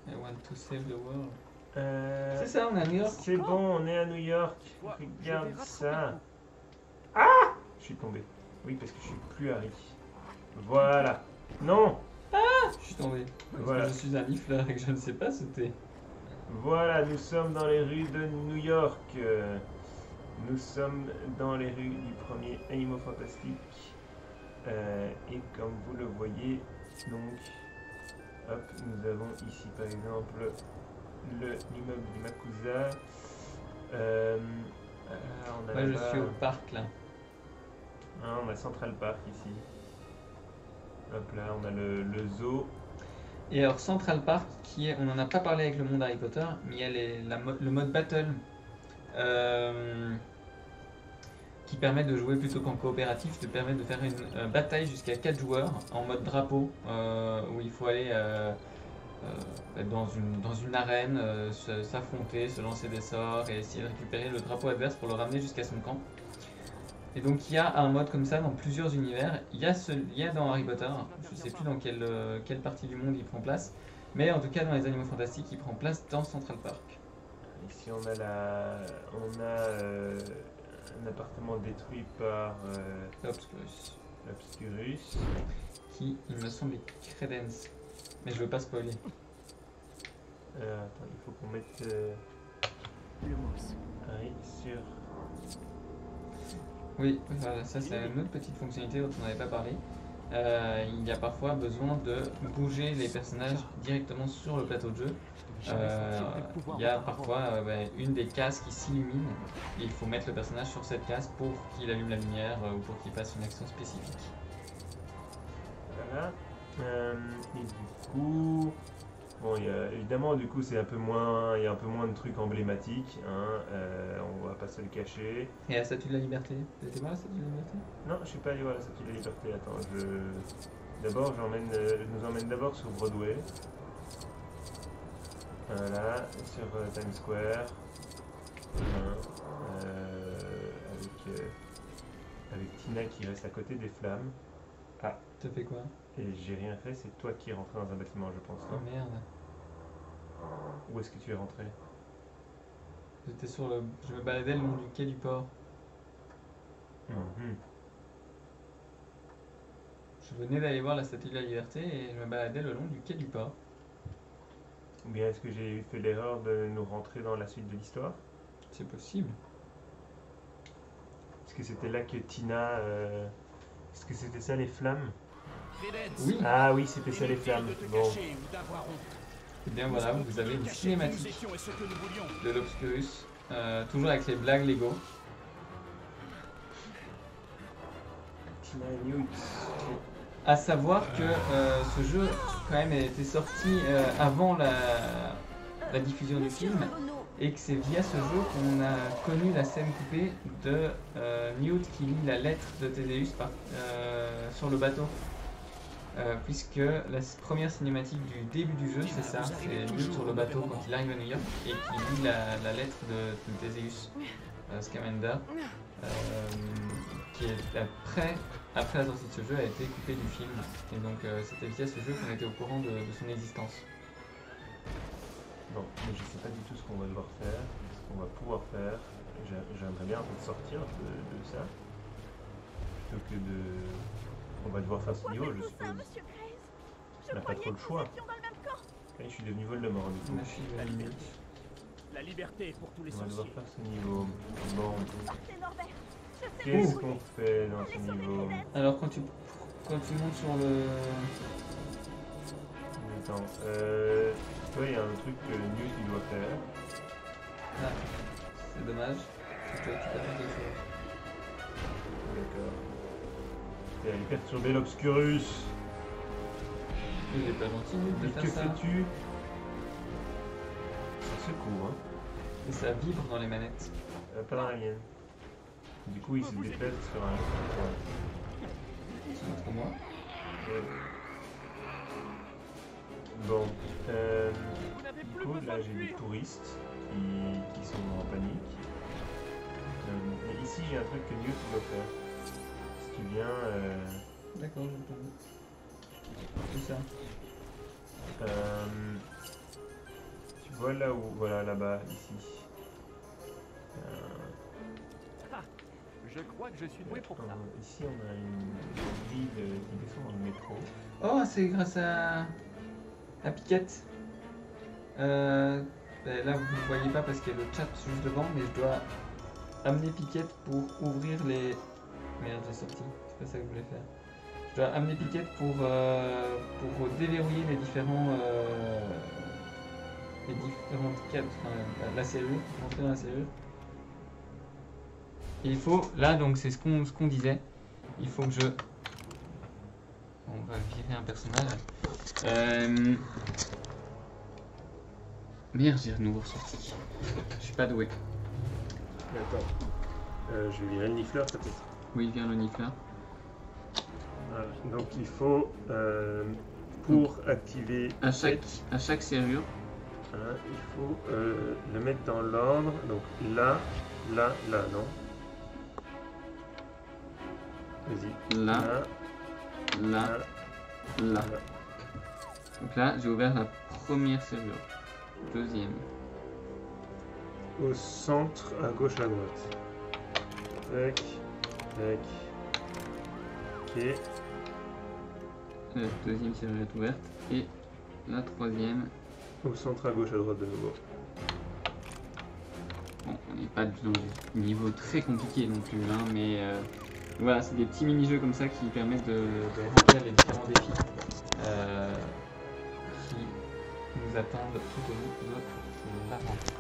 I want to save the world. C'est C'est ça, on est à New York. C'est bon, on est à New York. Ouais, Regarde je vais ça. rattraper Je suis tombé. Oui, parce que je suis plus Harry. Voilà. Non. Je suis tombé. Parce Voilà. que je suis un nifleur et que je ne sais pas sauter. Voilà, nous sommes dans les rues de New York. Nous sommes dans les rues du premier Animaux Fantastiques. Et comme vous le voyez, donc, hop, nous avons ici par exemple l'immeuble du Makusa. On a Moi, je là-bas- suis au parc là. Hein, on a Central Park ici. Hop là, on a le zoo. Et alors Central Park, on n'en a pas parlé avec le monde Harry Potter, mais il y a le mode battle qui permet de jouer plutôt qu'en coopératif, te permet de faire une bataille jusqu'à 4 joueurs en mode drapeau, où il faut aller dans une arène, s'affronter, se lancer des sorts et essayer de récupérer le drapeau adverse pour le ramener jusqu'à son camp. Et donc il y a un mode comme ça dans plusieurs univers. Il y a dans Harry Potter, je ne sais plus dans quelle partie du monde il prend place, mais en tout cas dans les Animaux Fantastiques il prend place dans Central Park. Ici on a un appartement détruit par Obscurus, l'Obscurus. qui il me semble est Credence, mais je veux pas spoiler. Attends, il faut qu'on mette Le mousse. Harry sur. Oui, voilà, ça c'est une autre petite fonctionnalité dont on n'avait pas parlé. Il y a parfois besoin de bouger les personnages directement sur le plateau de jeu. Il y a parfois une des cases qui s'illumine et il faut mettre le personnage sur cette case pour qu'il allume la lumière ou pour qu'il fasse une action spécifique. Voilà. Et du coup, Bon, évidemment, du coup, c'est un peu moins, il y a un peu moins de trucs emblématiques. Hein, on va pas se le cacher. Et la statue de la liberté? Vous été voir la statue de la liberté? Non, je suis pas allé voir la Statue de la Liberté. Attends, d'abord, je nous emmène d'abord sur Broadway. Voilà, sur Times Square. Hein, avec Tina qui reste à côté des flammes. T'as fait quoi? Et j'ai rien fait, c'est toi qui es rentré dans un bâtiment, je pense. Oh Non? merde. Où est-ce que tu es rentré? J'étais sur le. Je me baladais le long du quai du port. Mhm. Je venais d'aller voir la statue de la liberté et je me baladais le long du quai du port. Ou bien est-ce que j'ai fait l'erreur de nous rentrer dans la suite de l'histoire? C'est possible. Est-ce que c'était là que Tina... Est-ce que c'était ça les flammes? Oui. Ah oui, c'était ça les flammes. Bon. Et bien voilà, vous avez une cinématique de l'Obscurus. Toujours avec les blagues Lego. Tina Newt. À savoir que ce jeu quand même était sorti avant la diffusion du film et que c'est via ce jeu qu'on a connu la scène coupée de Newt qui lit la lettre de Théséus sur le bateau. Puisque la première cinématique du début du jeu c'est ça, c'est Newt sur le bateau quand il arrive à New York et qui lit la lettre de Théséus, Scamander, qui est après la sortie de ce jeu a été coupé du film et donc c'était via ce jeu qu'on était au courant de son existence. Bon, mais je sais pas du tout ce qu'on va devoir faire, ce qu'on va pouvoir faire. J'aimerais bien un peu sortir de ça. Plutôt que de... On va devoir faire ce niveau, je suppose. On n'a pas trop le choix. Et je suis devenu Voldemort du coup. Là, je suis La devenu liberté. La liberté pour tous les On va devoir sorciers. faire ce niveau. Bon, Sortez Norbert. Je sais qu'est-ce où qu'on fait dans ce niveau? Alors quand tu montes sur le... Attends, tu vois, il y a un truc que Newt il doit faire. Ah, c'est dommage. Tu peux faire quelque chose. D'accord. Et aller perturber l'Obscurus. Il est pas gentil de Mais faire que ça. fais-tu? Ça secoue, hein. Et ça vibre dans les manettes. Pas dans la mienne. Du coup, il se déplace sur un autre point. C'est notre moi. Bon, Vous n'avez du plus coup, besoin là de j'ai des fuir. touristes qui sont en panique. Et ici, j'ai un truc que Newt doit faire. Si tu viens, D'accord, j'ai entendu. C'est ça. tu vois là où, voilà, là-bas, ici. Je crois que je suis doué pour ça. Ici, on a une ville qui descend dans le métro. Oh, c'est grâce à Piquette. Là, vous ne voyez pas parce qu'il y a le chat juste devant, mais je dois amener Piquette pour ouvrir les... Merde, j'ai sorti. C'est pas ça que je voulais faire. Je dois amener Piquette pour déverrouiller les différentes cables, enfin, la serrure, rentrer dans la serrure. Et il faut, là donc c'est ce qu'on disait, il faut que je... On va virer un personnage. Merde, j'ai de nouveau ressorti. Je suis pas doué. Attends, je vais virer le nifleur peut-être. Oui, vire le nifleur. Donc il faut, pour activer À chaque serrure, hein, il faut le mettre dans l'ordre. Donc là, là, là, non. Vas-y. là, Là, là, là, là. là. Donc là, j'ai ouvert la première serrure. Deuxième. Au centre, à gauche, à droite. Tac, tac. Ok. La deuxième serrure est ouverte. Et la troisième. Au centre, à gauche, à droite de nouveau. Bon, on n'est pas dans des niveaux très compliqués non plus, hein, mais voilà, c'est des petits mini-jeux comme ça qui permettent de remplir les différents défis qui nous attendent tout au long de l'aventure.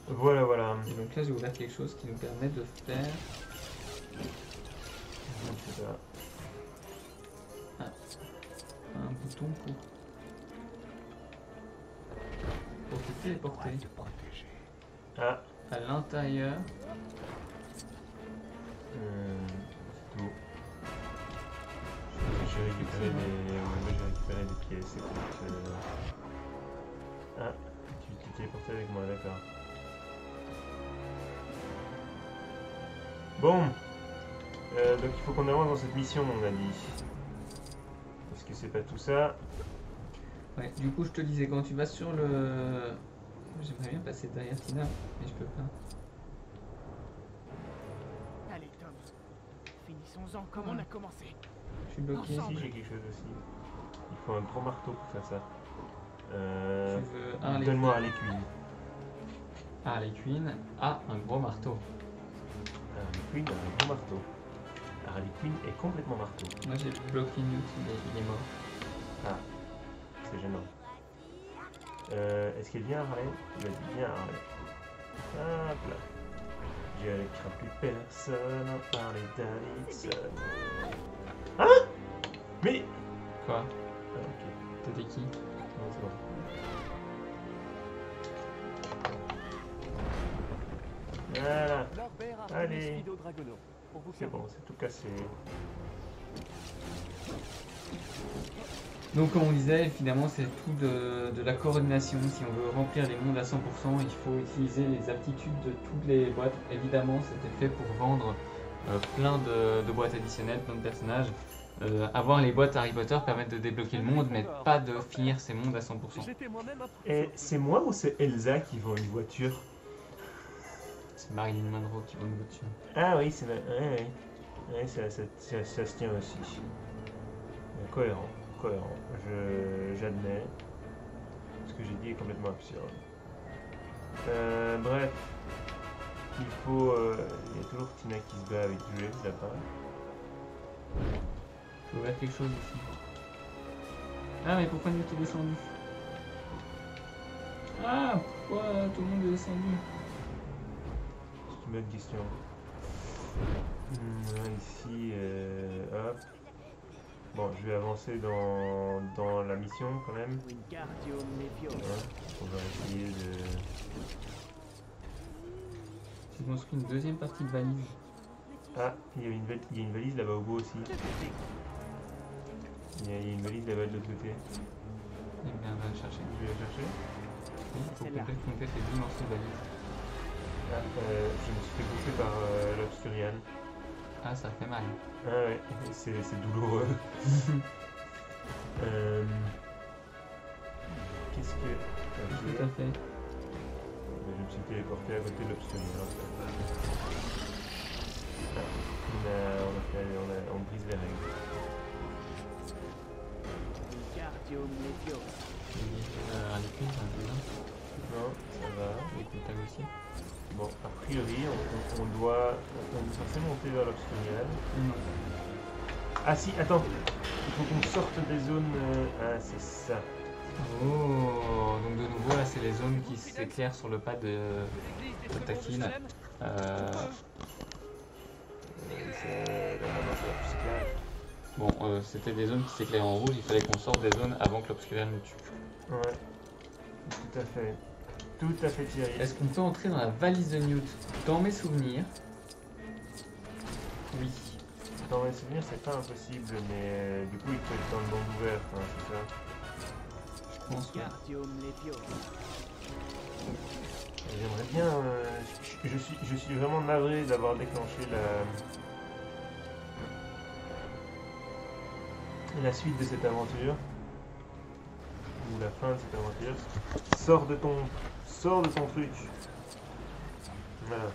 Voilà, voilà. Et donc là, j'ai ouvert quelque chose qui nous permet de faire C'est ça. un bouton pour téléporter Te protéger. Ah, à l'intérieur. c'est tout. J'ai récupéré des pièces. Écoute, Ah, tu t'es téléporté avec moi, d'accord. Bon, donc il faut qu'on avance dans cette mission, on a dit. Est-ce que c'est pas tout ça? Ouais, du coup, je te disais, quand tu vas sur le. J'aimerais bien passer derrière Tina, mais je peux pas. Allez, Tom. Finissons-en comme on a commencé. Je suis bloqué. Si, j'ai quelque chose aussi. Il faut un gros marteau pour faire ça. Tu veux Harley Donne-moi Harley Quinn. Harley Quinn a un gros marteau. Harley Quinn a un gros marteau. Harley Quinn est complètement marteau. Moi j'ai bloqué Newt, il est mort. Ah, c'est gênant. Est-ce qu'elle vient Harley? Il a dit bien Harley. Hop là. Je ne crains plus personne, Harley Davidson. Hein? Mais... Quoi? Ah, ok. T'étais qui? Non, c'est bon. Voilà. Norbert a Allez. appelé Spido Dragono pour vous C'est faire bon, c'est tout cassé. Donc comme on disait, finalement c'est tout de la coordination. Si on veut remplir les mondes à 100%, il faut utiliser les aptitudes de toutes les boîtes. Évidemment c'était fait pour vendre plein de boîtes additionnelles, plein de personnages. Avoir les boîtes Harry Potter permettent de débloquer le monde, mais pas de finir ces mondes à 100%. J'étais moi-même Et c'est moi ou c'est Elsa qui vend une voiture? C'est Marilyn Monroe qui vend une voiture. Ah oui, c'est... Ouais, ça se tient aussi. Cohérent. J'admets. Ce que j'ai dit est complètement absurde. Bref. Il faut... il y a toujours Tina qui se bat avec Jules là-bas. Je peux ouvrir quelque chose ici. Ah mais pourquoi Newt est descendu? Ah pourquoi tout le monde est descendu? C'est une bonne question. Ici, hop. Bon, je vais avancer dans la mission quand même. Wingardium Leviosa. On va essayer de... J'ai construit une deuxième partie de valise. Ah, il y a une valise là-bas au bout aussi. Il y a une valise là-bas de l'autre côté. Eh bien, on va la chercher. Je vais la chercher. Oui, il faut peut-être compter les 10 morceaux de valise. Ah, je me suis fait bouffer par l'Obscurian. Ah, ça fait mal. Ah ouais, c'est douloureux. Qu'est-ce que... Tout à Ok. fait. Je me suis téléporté à côté de l'Obscurian. On brise les règles. Wingardium Leviosa. Harley Quinn, c'est un peu bien. Non, ça va. Les contacts aussi. Bon, a priori, on doit forcément monter vers l'Obscurial. Non. Ah si, attends. Il faut qu'on sorte des zones... Ah, c'est ça. Oh, donc de nouveau là c'est les zones qui s'éclairent sur le pas de Takine. Bon, c'était des zones qui s'éclairent en rouge, il fallait qu'on sorte des zones avant que l'Obscurial nous tue. Ouais. Tout à fait. Tout à fait, Thierry. Est-ce qu'on peut entrer dans la valise de Newt? Dans mes souvenirs, oui. Dans mes souvenirs, c'est pas impossible, mais du coup, il faut être dans le monde ouvert, hein, c'est ça. Je pense que... Wingardium Leviosa. J'aimerais bien... je suis vraiment navré d'avoir déclenché la suite de cette aventure. Ou la fin de cette aventure. Sors de ton truc. Voilà.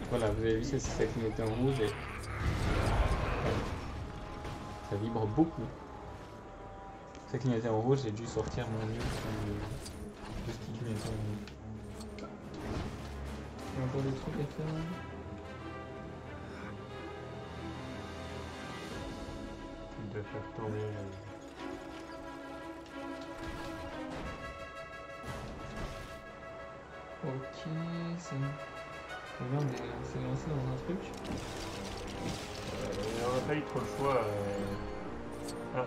Voilà, vous avez vu, c'est ça qui mettait en rouge et... Ça vibre beaucoup. Ça clignotait en rouge, j'ai dû sortir mon Newt de ce qui clignotait en rouge. Il y a encore des trucs à faire. Il doit faire tourner... Ok, c'est... Regarde, on s'est lancé dans un truc. on n'a pas eu trop le choix. Ah.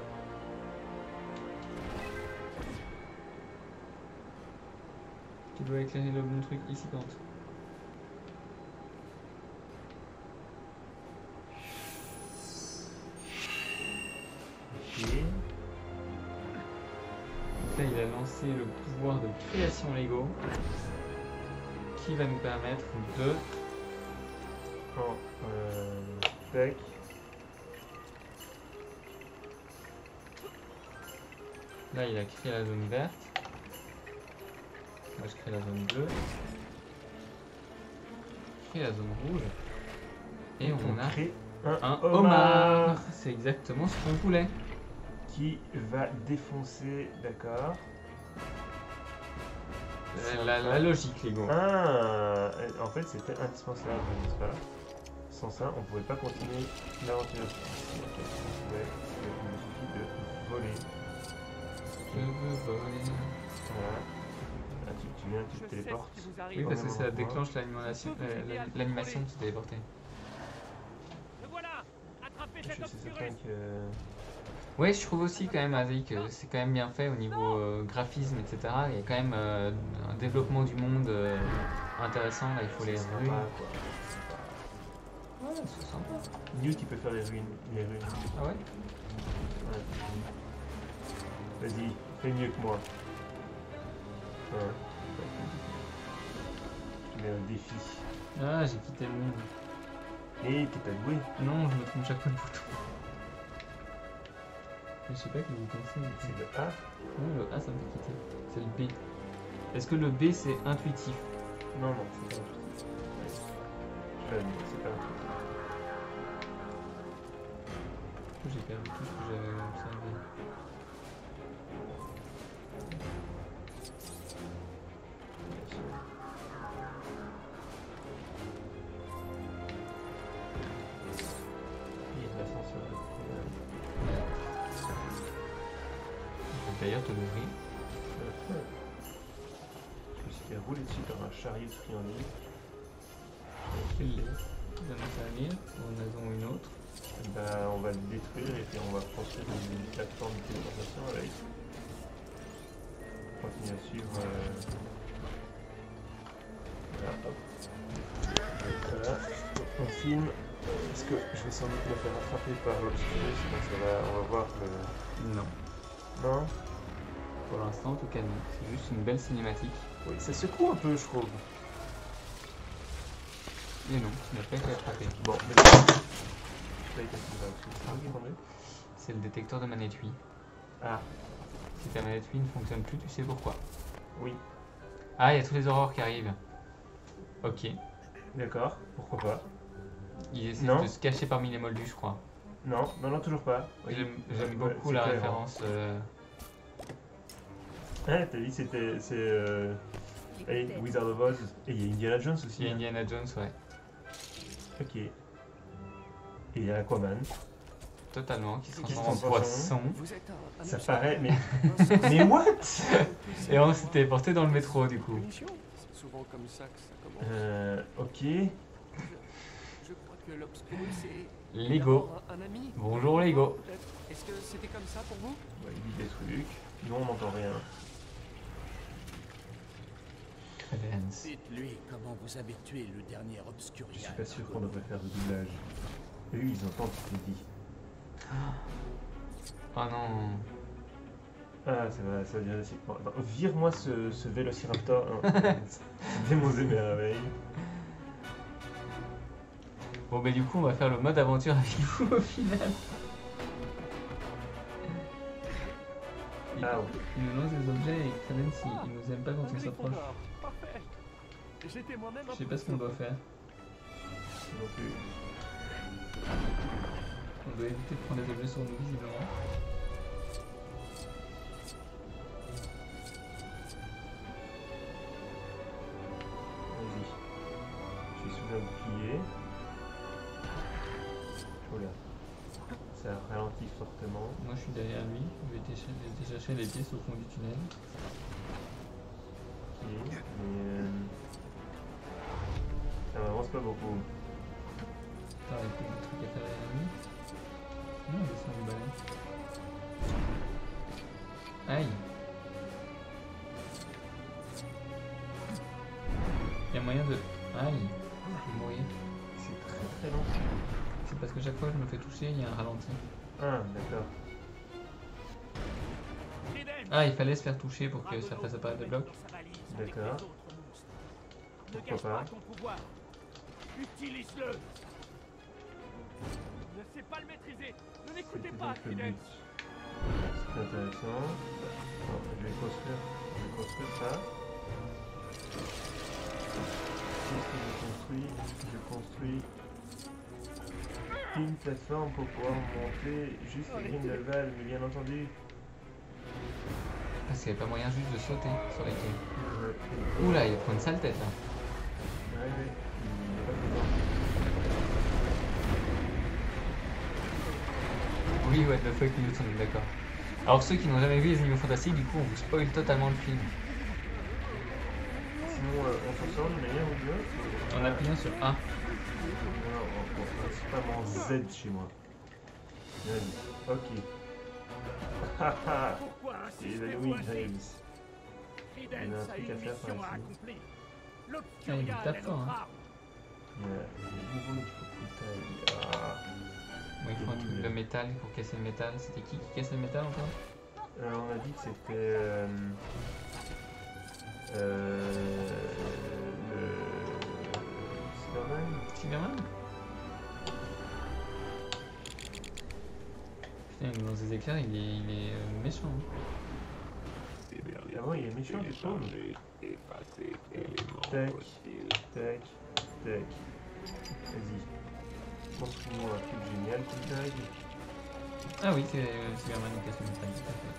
qui doit éclairer le bon truc ici quand. Ok. Donc là, il a lancé le pouvoir de création Lego qui va nous permettre de. Oh, tac. Là, il a créé la zone verte. Moi, je crée la zone bleue. Je crée la zone rouge. Et on a crée un homard. C'est exactement ce qu'on voulait. Qui va défoncer, d'accord. La logique, Lego. Ah, en fait, c'était indispensable, n'est-ce pas? Sans ça, on pouvait pas continuer l'aventure. Ouais, il suffit de voler. Je veux voler. Voilà. Ah, tu viens, tu te Je sais ce téléportes. qui vous arrive. Oui, parce que ça Ouais. déclenche l'animation de se téléporter. Le voilà. Attrapez Je cet suis certain obscurus. que... Ouais, je trouve aussi quand même, Azik, que c'est quand même bien fait au niveau graphisme, etc. Il y a quand même un développement du monde intéressant. Là, il faut les c'est ruines. sympa, quoi. Ouais, c'est sympa. Newt, il peut faire les ruines. Ah ouais? Ouais. Vas-y, fais mieux que moi. Ouais. Je te mets un défi. Ah, j'ai quitté le monde. Et t'es pas doué. Non, je me trompe chaque fois de bouton. Mais je sais pas quel bouton c'est. C'est le A. Non, le A, ça me fait quitter. C'est le B. Est-ce que le B, c'est intuitif? Non, non, c'est pas intuitif. Ouais. Je l'ai dit, c'est pas intuitif. J'ai perdu tout ce que j'avais observé. Il y a de l'ascenseur de problème. Je vais d'ailleurs te l'ouvrir. Je me suis fait rouler dessus par un chariot de friandises. Quel lait? D'un intervenir, on en a une autre. Bah, on va le détruire et puis on va construire une plateforme de téléportation avec. On continue à suivre. Voilà, hop. Voilà, on filme. Est-ce que je vais sans doute me faire attraper par l'obscurus? Donc on va voir le. Non. Non? Pour l'instant, en tout cas, non. C'est juste une belle cinématique. Oui, ça secoue un peu, je trouve. Et non, tu n'as pas été attrapé. Bon, mais. Là, il passe par l'obscurus. C'est le détecteur de manette 8. Ah, Si ta manette 8 ne fonctionne plus, tu sais pourquoi. oui, Ah, il y a tous les aurores qui arrivent. Ok. d'accord, pourquoi pas. Ils essaient Non. de se cacher parmi les moldus, je crois. Non, non, non, toujours pas. Oui. J'aime Ouais, beaucoup c'est la cohérent. référence. Ah, t'as dit, c'est hey, Wizard of Oz. Et il y a Indiana Jones aussi. Si Indiana Jones, ouais. Ok. Et il y a Aquaman. Totalement, qui se Qui se transforme en transforme en poisson. Vous êtes un Ça obscurus. paraît, mais. Mais what? Et on s'est téléporté dans le métro, du coup. Punition. C'est souvent comme ça que ça commence. Ok. Je crois que l'obscurus est Lego. d'abord un ami. Bonjour, Lego. Peut-être. Est-ce que c'était comme ça pour vous? Bah, il dit des trucs. Nous, on n'entend rien. Credence. Dites-lui comment vous avez tué le dernier Je obscurien. suis pas sûr qu'on devrait faire de doublage. Eux, ils entendent ce qu'il dit. Oh non. Ah, ça va dire aussi. Bon, attends, vire-moi ce vélociraptor. C'était mon merveille. Bon, bah, du coup, on va faire le mode aventure avec vous au final. Ah oui. Il nous lance des objets et Credence, il nous aime pas quand on s'approche. Gryffondor. Parfait. J'étais moi-même Je sais pas ce qu'on doit faire. Non plus. On doit éviter de prendre des objets sur nous, visiblement. Vas-y. Je suis sous un bouclier. Oh là. Ça ralentit fortement. Moi, je suis derrière lui. Je vais chercher les pièces au fond du tunnel. Ok. Mais. Ça m'avance pas beaucoup. Attends, il y a peut-être des trucs à faire derrière lui. Non, il descend du balai. Aïe. À chaque fois que je me fais toucher, il y a un ralenti. Ah, d'accord. Ah, il fallait se faire toucher pour que ça fasse apparaître le bloc. D'accord. Pourquoi pas. Utilise-le. Ne sais pas le maîtriser. Ne l'écoutez C'était pas, donc le Fidel. but. C'est intéressant. Bon, je vais construire ça. Qu'est-ce que je construis? Je construis une plateforme pour pouvoir monter jusqu'à Grindelwald, mais bien entendu. Parce qu'il n'y avait pas moyen juste de sauter sur les quais. Oula, il prend une sale tête là. Ouais, il n'y a pas besoin. Oui, what the fuck, Newt, on est d'accord. Alors ceux qui n'ont jamais vu les Animaux Fantastiques, du coup, on vous spoil totalement le film. Sinon, on s'en sort d'une manière ou d'une autre. En appuyant sur A. Non, principalement Z chez moi. Vas-y. Ok. Haha. Pourquoi Et insister Louis au hasard? James. Fidel, Il y a un ça a truc une à faire mission par à ici. accomplir. Ah, il L'Obscurial tape est fort, notre hein. arme. Il y a le mouvement qu'il faut couper. Ah. Bon, il faut un truc de métal pour casser le métal. C'était qui cassait le métal encore? On a dit que c'était le Cyberman. Cyberman? Putain, dans ses éclairs, il est méchant. Ah bon, il est méchant, du coup. Tac, tac, tac. Vas-y. Construis-moi un truc génial comme tag. Ah oui, c'est Cyberman qui casse le métal, tout à fait.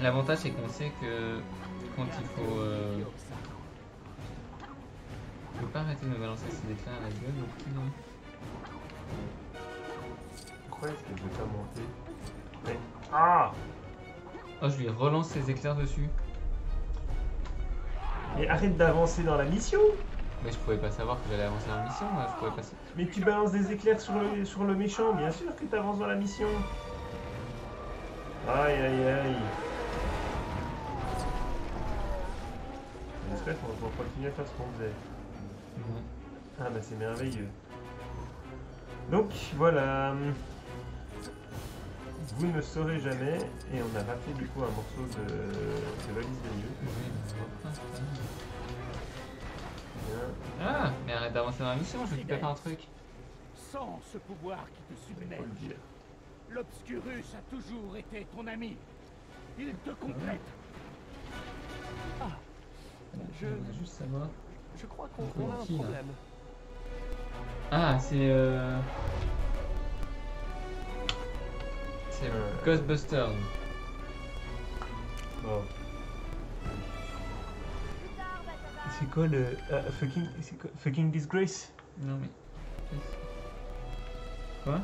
L'avantage, c'est qu'on sait que quand il faut... Je peux pas arrêter de me balancer ces éclairs à la gueule, donc non. Pourquoi est-ce que je vais pas monter? Mais... Ah! Oh, je lui relance ses éclairs dessus. Mais arrête d'avancer dans la mission! Mais je pouvais pas savoir que j'allais avancer dans la mission, moi. Je pouvais pas... Mais tu balances des éclairs sur le méchant, bien sûr que tu avances dans la mission. Aïe aïe aïe. J'espère qu'on va continuer à faire ce qu'on faisait. Ouais. Ah bah c'est merveilleux. Donc voilà. Vous ne saurez jamais. Et on a raté du coup un morceau de valise de mieux. Bien. Ah, mais arrête d'avancer dans la mission, je vais te faire un truc. Sans ce pouvoir qui te Faut submerge, le dire. l'Obscurus a toujours été ton ami. Il te complète. Ah, Je voudrais juste savoir... je crois qu'on On a un qui, là problème. Ah, c'est... C'est Ghostbusters. Bon. C'est quoi le. Fucking Disgrace? Non mais... Quoi?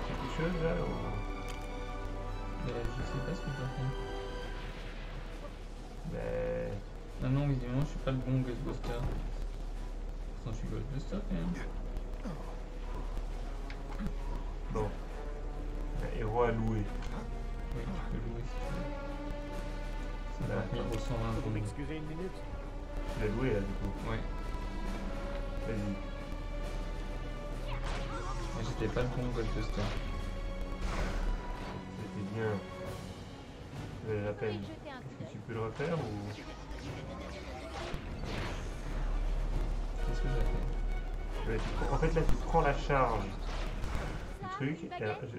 Quelque chose là ou... Je sais pas ce que je dois faire. Ben. Ah non, visiblement je suis pas le bon Ghostbuster. Pourtant je suis Ghostbuster quand même. Bon. Un héros à louer. Oui, tu peux louer si tu veux. C'est Là, 4120 Vous euros. m'excusez une minute? tu l'as loué là du coup. Ouais, Vas-y. mais j'étais pas le bon Ghostbuster. C'était bien. Ça valait la peine. Est-ce que tu peux le refaire ou. Qu'est-ce que j'ai fait? Ouais, en fait là tu prends la charge du truc. Et,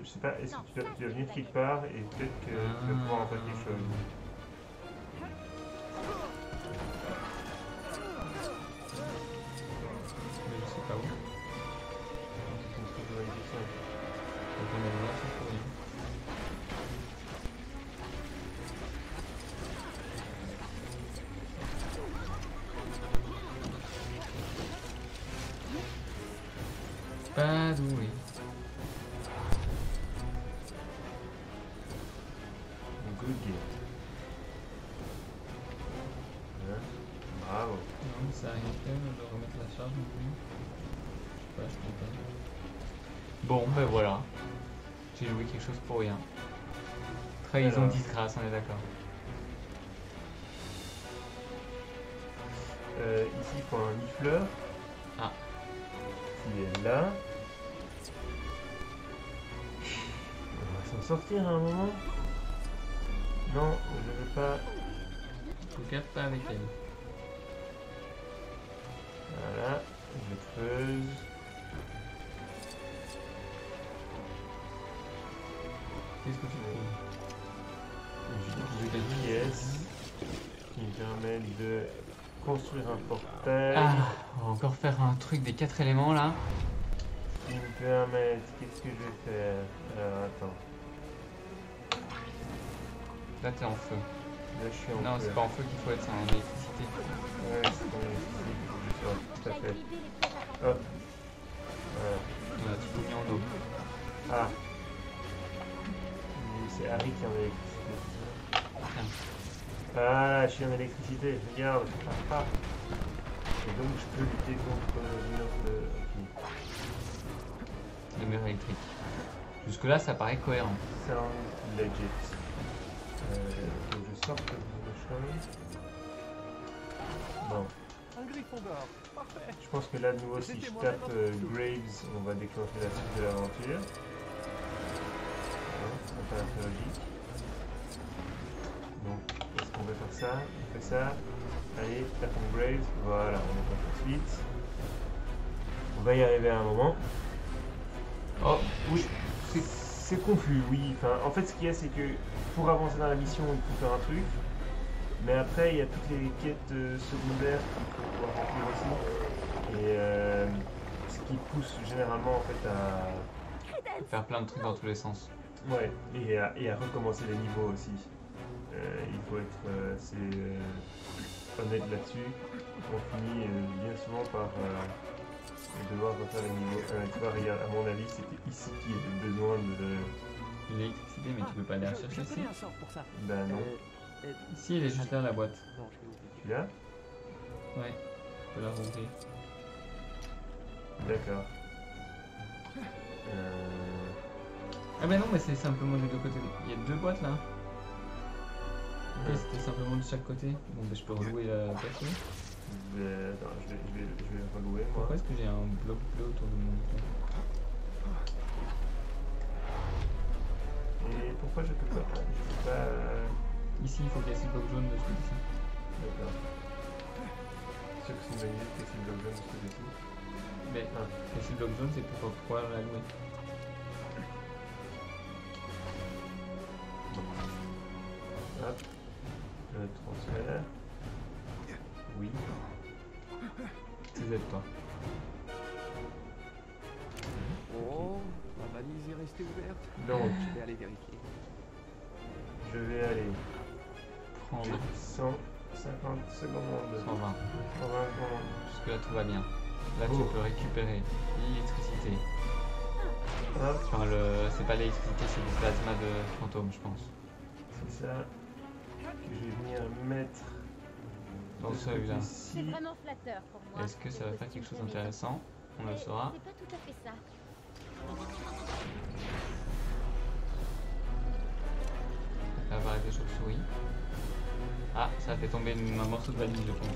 je sais pas, est-ce que tu dois venir quelque part et peut-être que tu vas pouvoir en faire quelque chose. Mais je sais pas où. C'est une chose de validation. Donc on est là, c'est pour rien. Pas doué. Good game. Hein? Bravo. Non, mais ça a rien fait de remettre la charge non plus. Je sais pas, je comprends pas. Bon, ben voilà. J'ai joué quelque chose pour rien. Trahison, Alors. disgrâce, on est d'accord. Ici, il faut un nifleur. Ah. Qui est là. On va s'en sortir à un moment. Non, je ne veux pas. En tout cas, pas avec elle. Voilà, je creuse. Qu'est-ce que tu J'ai des pièces qui me permettent de construire un portail. Ah, on va encore faire un truc des 4 éléments là. Qui me permettent. Qu'est-ce que je vais faire? Alors attends. Là, t'es en feu. Là je suis en Non, feu. c'est pas en feu qu'il faut être, c'est en électricité. Ouais, c'est en électricité. Tout à fait. Hop. Voilà. Voilà, tu peux mis en eau. Ah. C'est Harry qui est en électricité. Ah, je suis en électricité, regarde. Ah. Et donc je peux lutter contre une autre. Le mur électrique. Jusque là, ça paraît cohérent. Sound legit. Faut que je sorte de chose. Bon. Un griffon d'or. Parfait. Je pense que là, de nouveau, si je tape Graves, on va déclencher la suite de l'aventure. Ça me paraît très logique. Donc, est-ce qu'on va faire ça? On fait ça. Allez, tapons Graves. Voilà, on est tout de suite. On va y arriver à un moment. Oh, oui, c'est confus, oui. Enfin, en fait, ce qu'il y a, c'est que pour avancer dans la mission, il faut faire un truc. Mais après, il y a toutes les quêtes secondaires qu'il faut pouvoir remplir aussi. Et ce qui pousse généralement en fait à Faire plein de trucs dans tous les sens. ouais, et à recommencer les niveaux aussi. Il faut être assez honnête là-dessus. On finit bien souvent par devoir refaire les niveaux. Tu vois, regarde, à mon avis, c'était ici qu'il y avait besoin de... L'électricité, mais tu peux pas aller la chercher Je ici. connais un sort pour ça. Ben non. Ici, elle est juste là, la boîte. Non, je vais oublier. Tu l'as? Ouais, tu peux la rouvrir. D'accord. Ah bah non, mais c'est simplement des deux côtés. Il y a deux boîtes là. Ok, c'était simplement de chaque côté. Bon, bah je peux relouer la boîte. Attends, je vais relouer moi. Pourquoi est-ce que j'ai un bloc bleu autour de mon bouton? Et pourquoi je peux pas? Je peux pas... Ici, il faut casser le bloc jaune de ce côté-ci. D'accord. C'est sûr que c'est une bonne idée de casser le bloc jaune de ce côté-ci. Mais Ah. casser le bloc jaune, c'est pour pouvoir la louer. Hop. Le transfert. Oui. C'est toi. Oh, la valise est restée ouverte. Donc, Je vais aller vérifier. je vais aller Prendre 150 secondes. 120. 120 secondes. Jusque là, tout va bien. Là, tu Oh. peux récupérer l'électricité. Hop, Enfin, c'est pas l'électricité, c'est du plasma de fantôme, je pense. c'est ça que je vais venir mettre Dans de ce celui-là. C'est côté-ci. vraiment flatteur pour moi. Est-ce que ça va le faire quelque chose costume d'intéressant? On le Mais saura. C'est pas tout à fait ça. Ça va apparaître des chauves-souris. Ah, ça a fait tomber un morceau de valise, je pense.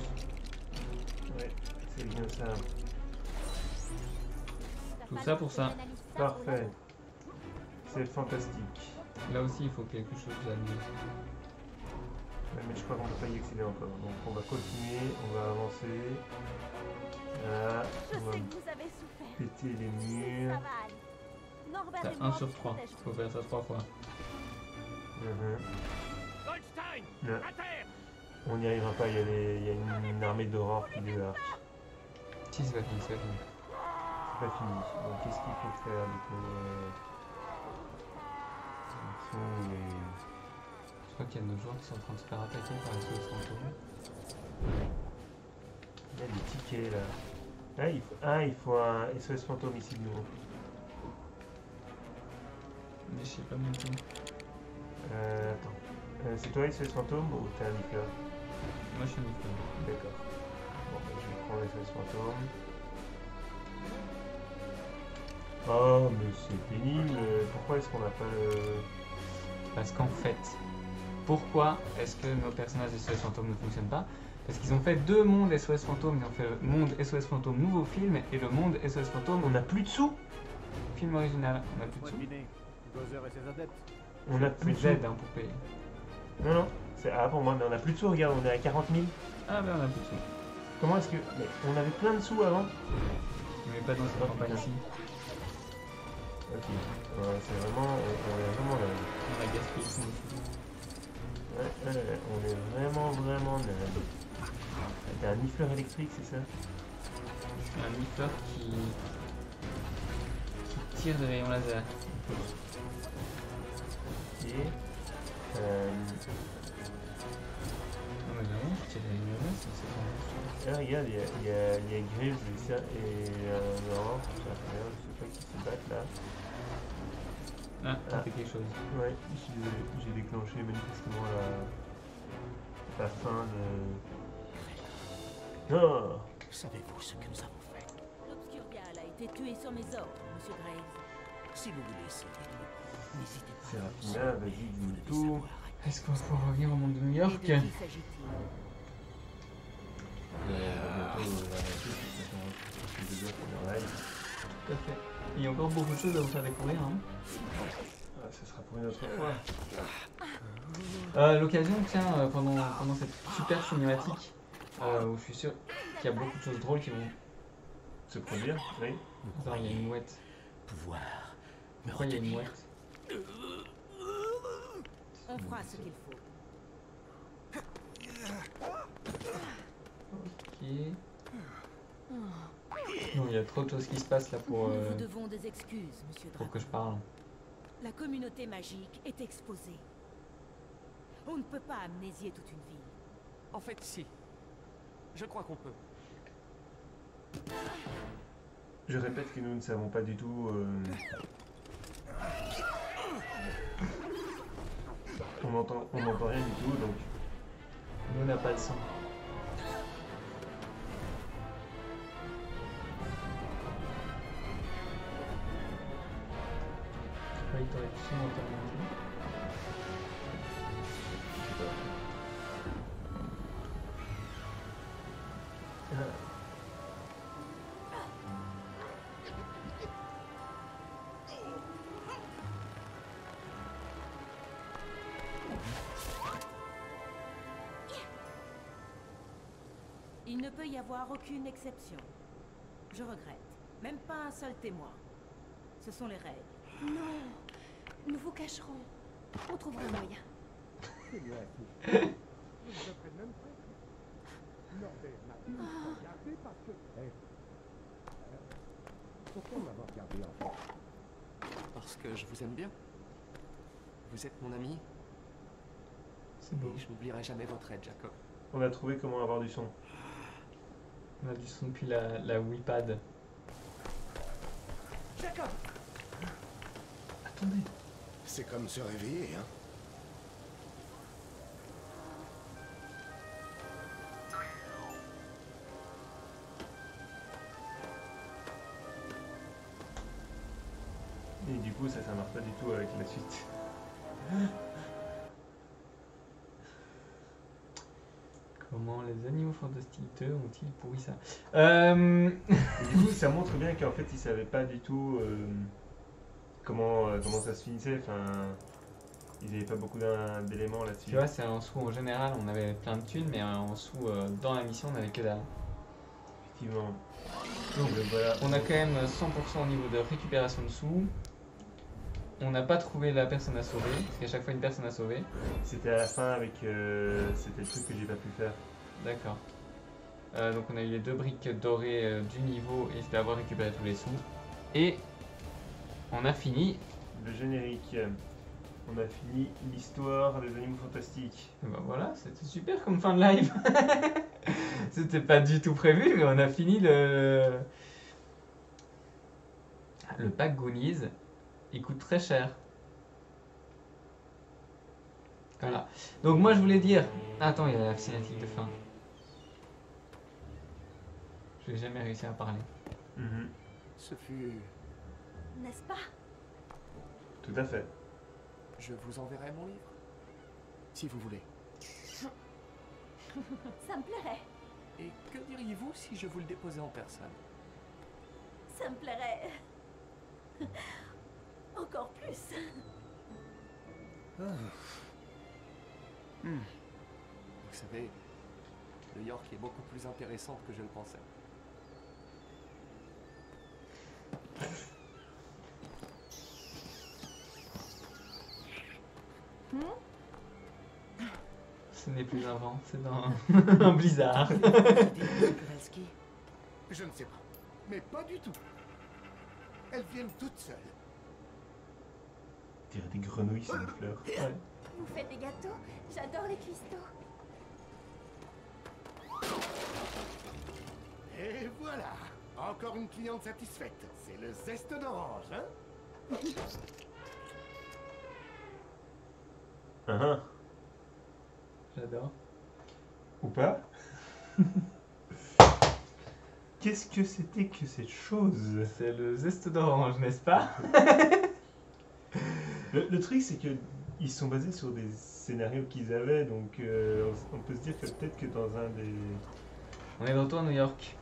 Ouais, c'est bien ça. Tout ça pour ça. Parfait. C'est fantastique. Là aussi, il faut quelque chose d'allumer. Ouais, mais je crois qu'on ne peut pas y accéder encore. Donc on va continuer, on va avancer. Là, Je on va sais que vous avez souffert. péter les Ça murs. va aller. Norbert T'as et 1 moi sur vous 3. protégerons. Faut faire ça 3 fois. Mhm. Goldstein, Ouais. à terre. On n'y arrivera pas, il y a une armée d'aurore qui débarque. Si, c'est pas fini, c'est pas fini. C'est pas fini. Donc qu'est-ce qu'il faut faire du coup Ils sont où les... Je crois qu'il y a nos joueurs qui sont en train de se faire attaquer par les SOS fantômes. Il y a des tickets là. Il faut un SOS fantôme ici de nouveau. Mais je sais pas même plus. Attends. C'est toi SOS fantôme ou t'es un liqueur? Moi, je suis un peu. D'accord. Bon, bah, je vais prendre SOS fantôme. Oh, mais c'est pénible. Pourquoi est-ce qu'on n'a pas le... Parce qu'en fait, pourquoi est-ce que nos personnages SOS Fantôme ne fonctionnent pas? Parce qu'ils ont fait 2 mondes SOS Fantôme. Ils ont fait le monde SOS Fantôme nouveau film et le monde SOS Fantôme On n'a plus de sous. film original. On a plus de Point sous. deviné. Gozer et ses adeptes. On a plus Plus de Z sous. hein, pour payer. Non, non. C'est ah pour moi, mais on a plus de sous. Regarde, on est à 40 000. Ah ben on a plus de sous. Comment est-ce que. Mais on avait plein de sous avant. Mais pas dans cette Oh, campagne putain. ici. Ok. Ouais, c'est vraiment. On est vraiment là. On a gaspillé tout. Ouais, on est vraiment là. T'as un nifleur électrique, c'est ça? Un nifleur qui tire des rayons laser. Ok. Non mais vraiment, je tire des rayons laser, c'est Ah, regarde, il y a Grills et ça, et non, je sais pas qui se battent là. Ah, t'as fait quelque chose. Ouais, j'ai déclenché manifestement la fin de. Non! Savez-vous ce que nous avons fait? L'Obscurial a été tué sur mes ordres, Monsieur Graves. Si vous voulez essayer de me prendre, n'hésitez pas. Serafina, vas-y, dis-nous Vous devez tout. savoir à qui Est-ce qu'on va pouvoir revenir au monde de New Et York? de qui s'agit-il? Tout à fait. Il y a encore beaucoup de choses à vous faire découvrir. Hein. Ah, ça sera pour une autre fois. L'occasion, tiens, pendant cette super cinématique, où je suis sûr qu'il y a beaucoup de choses drôles qui vont. Se produire, oui. vous Attends, il y a croyez une mouette. pouvoir me Pourquoi il y a une retenir. mouette? On fera ce qu'il faut. Ok. Non, il y a trop de choses qui se passent là Nous vous devons des excuses, Monsieur pour Dragon. que je parle. La communauté magique est exposée. On ne peut pas amnésier toute une ville. En fait, si. Je crois qu'on peut. Je répète que nous ne savons pas du tout. On n'entend rien du tout, donc. Nous, on n'a pas le sang. Ouais, t'aurais pu sûrement terminer. Il ne peut y avoir aucune exception. Je regrette. Même pas un seul témoin. Ce sont les règles. Non, nous vous cacherons. On trouvera un moyen. Vous ne ferez même pas. Norbert m'a dit de me regarder parce que. Pourquoi m'avoir regardé en fait? Parce que je vous aime bien. Vous êtes mon ami. C'est beau. Et je n'oublierai jamais votre aide, Jacob. On a trouvé comment avoir du son. On a du son depuis la Wii-Pad. Jacob! Attendez. C'est comme se réveiller, hein. Et du coup, ça marche pas du tout avec la suite. Comment les animaux fantastiques 2 ont-ils pourri ça? Et du coup, ça montre bien qu'en fait, ils savaient pas du tout comment ça se finissait. Enfin, ils avaient pas beaucoup d'éléments là-dessus. Tu vois, c'est en sous en général, on avait plein de thunes, mais en sous dans la mission, on avait que dalle. Effectivement. Donc, Voilà. on a quand même 100% au niveau de récupération de sous. On n'a pas trouvé la personne à sauver, parce qu'à chaque fois une personne à sauver. C'était à la fin avec. C'était le truc que j'ai pas pu faire. D'accord. Donc on a eu les 2 briques dorées du niveau et c'était avoir récupéré tous les sous. Et on a fini. Le générique. On a fini l'histoire des animaux fantastiques. Et ben voilà, c'était super comme fin de live. C'était pas du tout prévu, mais on a fini le pack Goonies. Il coûte très cher. Voilà. Donc moi je voulais dire... Attends, il y a la cinématique de fin. Je vais jamais réussir à parler. Ce fut... N'est-ce pas? Tout à fait. Je vous enverrai mon livre. Si vous voulez. Ça me plairait. Et que diriez-vous si je vous le déposais en personne? Ça me plairait. Encore plus. Vous savez, New York est beaucoup plus intéressante que je le pensais. Ce n'est plus un vent, c'est dans un blizzard. Kowalski. Je ne sais pas. Mais pas du tout. Elles viennent toutes seules. On dirait des grenouilles sur une fleur. Ouais. Vous faites des gâteaux? J'adore les cristaux. Et voilà. Encore une cliente satisfaite. C'est le zeste d'orange, hein? J'adore. Ou pas? Qu'est-ce que c'était que cette chose? C'est le zeste d'orange, n'est-ce pas? Le truc, c'est que ils sont basés sur des scénarios qu'ils avaient, donc on peut se dire que peut-être que dans un des... On est de retour à New York.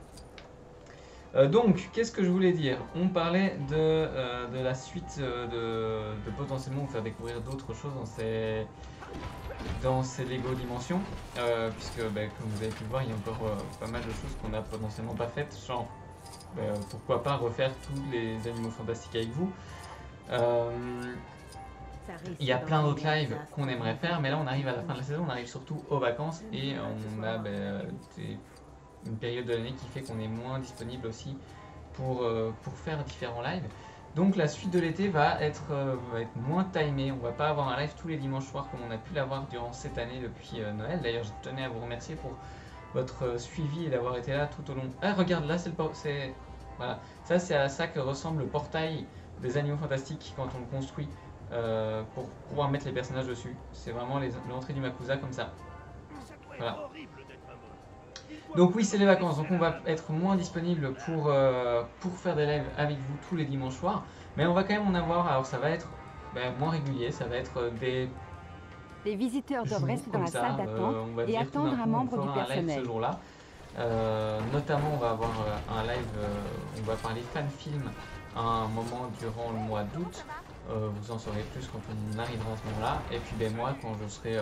Donc, qu'est-ce que je voulais dire? On parlait de la suite, de potentiellement vous faire découvrir d'autres choses dans ces Lego Dimensions, puisque comme vous avez pu le voir, il y a encore pas mal de choses qu'on n'a potentiellement pas faites, genre pourquoi pas refaire tous les animaux fantastiques avec vous. Il y a plein d'autres lives qu'on aimerait faire, mais là on arrive à la fin de la saison, on arrive surtout aux vacances et on a une période de l'année qui fait qu'on est moins disponible aussi pour faire différents lives. Donc la suite de l'été va être moins timée, on va pas avoir un live tous les dimanches soirs comme on a pu l'avoir durant cette année depuis Noël. D'ailleurs je tenais à vous remercier pour votre suivi et d'avoir été là tout au long. Ah regarde là voilà. Ça c'est à ça que ressemble le portail des animaux fantastiques quand on le construit pour pouvoir mettre les personnages dessus. C'est vraiment l'entrée du Makusa comme ça. Voilà. Donc oui, c'est les vacances, donc on va être moins disponible pour faire des lives avec vous tous les dimanches soirs, mais on va quand même en avoir, alors ça va être moins régulier, ça va être des Les visiteurs doivent jours rester dans comme la ça, salle d'attente on va et dire tout attendre d'un un coup, membre on du fera un live personnel. ce jour-là. Notamment, on va avoir un live, on va parler fan film à un moment durant le mois d'août. Vous en saurez plus quand on arrivera à ce moment-là. Et puis moi, quand je serai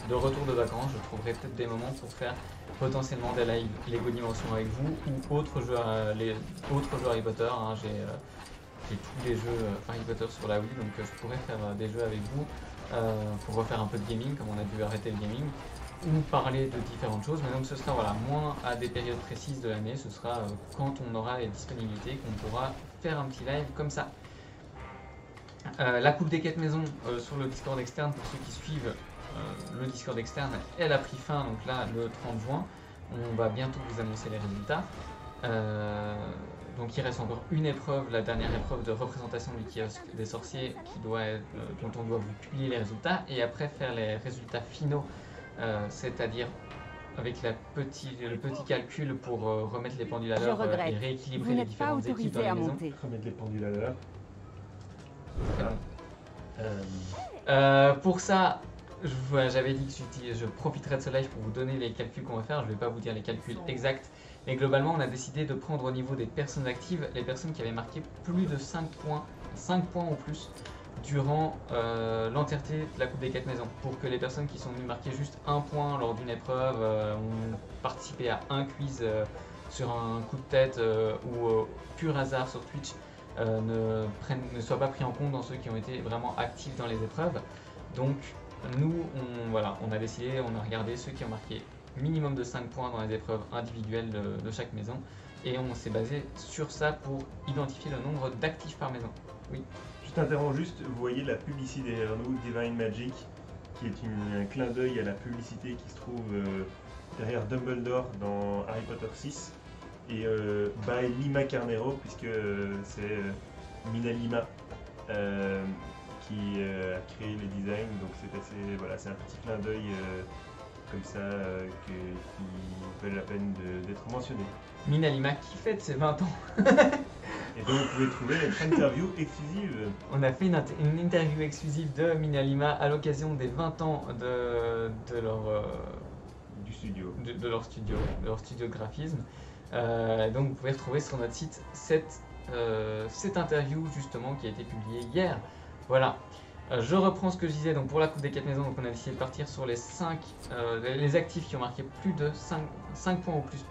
de retour de vacances, je trouverai peut-être des moments pour faire potentiellement des lives Lego Dimensions avec vous ou autres jeux Harry Potter. Hein. J'ai tous les jeux Harry Potter sur la Wii, donc je pourrais faire des jeux avec vous pour refaire un peu de gaming, comme on a dû arrêter le gaming, ou parler de différentes choses. Mais donc ce sera moins à des périodes précises de l'année, ce sera quand on aura les disponibilités qu'on pourra faire un petit live comme ça. La coupe des quêtes maison sur le Discord externe, pour ceux qui suivent le Discord externe, elle a pris fin donc là le 30 juin. On va bientôt vous annoncer les résultats. Donc il reste encore une épreuve, la dernière épreuve de représentation du kiosque des sorciers dont on doit vous publier les résultats et après faire les résultats finaux, c'est-à-dire avec le petit calcul pour remettre les pendules à l'heure et rééquilibrer les différentes équipes dans la maison. Remettre les pendules à l'heure. Pour ça, j'avais dit que je profiterai de ce live pour vous donner les calculs qu'on va faire. Je ne vais pas vous dire les calculs exacts, mais globalement on a décidé de prendre au niveau des personnes actives les personnes qui avaient marqué plus de 5 points ou plus durant l'entièreté de la coupe des 4 maisons, pour que les personnes qui sont venues marquer juste 1 point lors d'une épreuve, ont participé à un quiz sur un coup de tête ou pur hasard sur Twitch, ne soient pas pris en compte dans ceux qui ont été vraiment actifs dans les épreuves. Donc nous, on a décidé, on a regardé ceux qui ont marqué minimum de 5 points dans les épreuves individuelles de chaque maison, et on s'est basé sur ça pour identifier le nombre d'actifs par maison. Oui. Je t'interromps juste, vous voyez la publicité derrière nous, Divine Magic, qui est un clin d'œil à la publicité qui se trouve derrière Dumbledore dans Harry Potter 6, et by Lima Carnero, puisque c'est Mina Lima qui a créé les designs, donc c'est assez, voilà, c'est un petit clin d'œil comme ça qui valait la peine d'être mentionné. Mina Lima qui fête ses 20 ans. Et donc vous pouvez trouver notre interview exclusive. On a fait une interview exclusive de Minalima à l'occasion des 20 ans de leur, Du studio. de leur studio de graphisme. Donc vous pouvez retrouver sur notre site cette interview justement qui a été publiée hier. Voilà. Je reprends ce que je disais donc pour la Coupe des 4 maisons. Donc on a décidé de partir sur les actifs qui ont marqué plus de 5 points ou plus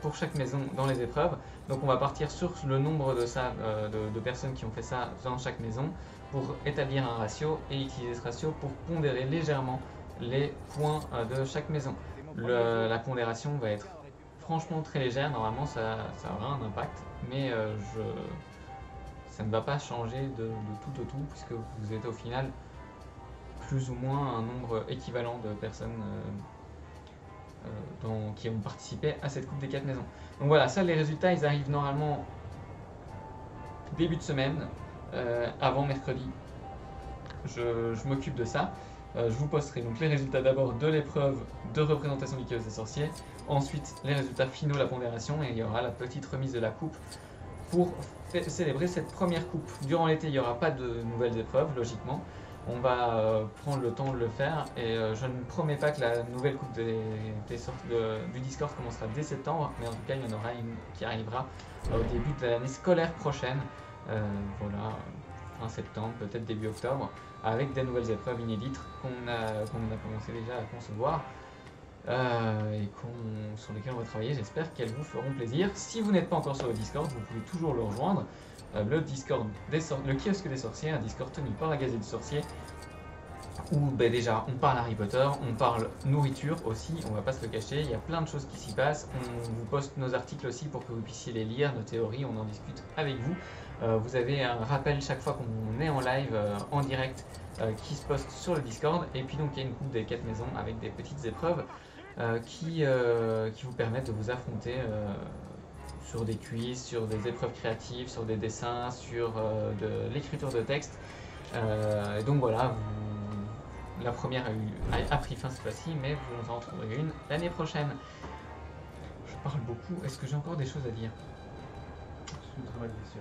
pour chaque maison dans les épreuves. Donc on va partir sur le nombre de personnes qui ont fait ça dans chaque maison pour établir un ratio et utiliser ce ratio pour pondérer légèrement les points de chaque maison. La pondération va être franchement très légère, normalement ça aura un impact, mais ça ne va pas changer de tout au tout puisque vous êtes au final plus ou moins un nombre équivalent de personnes qui ont participé à cette Coupe des 4 maisons. Donc voilà, ça les résultats ils arrivent normalement début de semaine, avant mercredi. Je m'occupe de ça. Je vous posterai donc les résultats d'abord de l'épreuve de représentation du Chaos des sorciers, ensuite les résultats finaux, la pondération, et il y aura la petite remise de la coupe pour célébrer cette première coupe. Durant l'été, il n'y aura pas de nouvelles épreuves, logiquement. On va prendre le temps de le faire et je ne promets pas que la nouvelle coupe du Discord commencera dès septembre, mais en tout cas il y en aura une qui arrivera au début de l'année scolaire prochaine, voilà, fin septembre, peut-être début octobre, avec des nouvelles épreuves inédites qu'on a commencé déjà à concevoir et sur lesquelles on va travailler. J'espère qu'elles vous feront plaisir. Si vous n'êtes pas encore sur le Discord, vous pouvez toujours le rejoindre. Le Discord le kiosque des sorciers, un Discord tenu par la Gazette du Sorcier, où déjà on parle Harry Potter, on parle nourriture aussi, on va pas se le cacher, il y a plein de choses qui s'y passent. On vous poste nos articles aussi pour que vous puissiez les lire, nos théories, on en discute avec vous. Vous avez un rappel chaque fois qu'on est en live, en direct, qui se poste sur le Discord. Et puis donc il y a une coupe des 4 maisons avec des petites épreuves qui vous permettent de vous affronter sur des quiz, sur des épreuves créatives, sur des dessins, sur de l'écriture de texte. Et donc voilà, la première a pris fin cette fois-ci, mais vous en trouverez une l'année prochaine. Je parle beaucoup, est-ce que j'ai encore des choses à dire? C'est une très bonne question.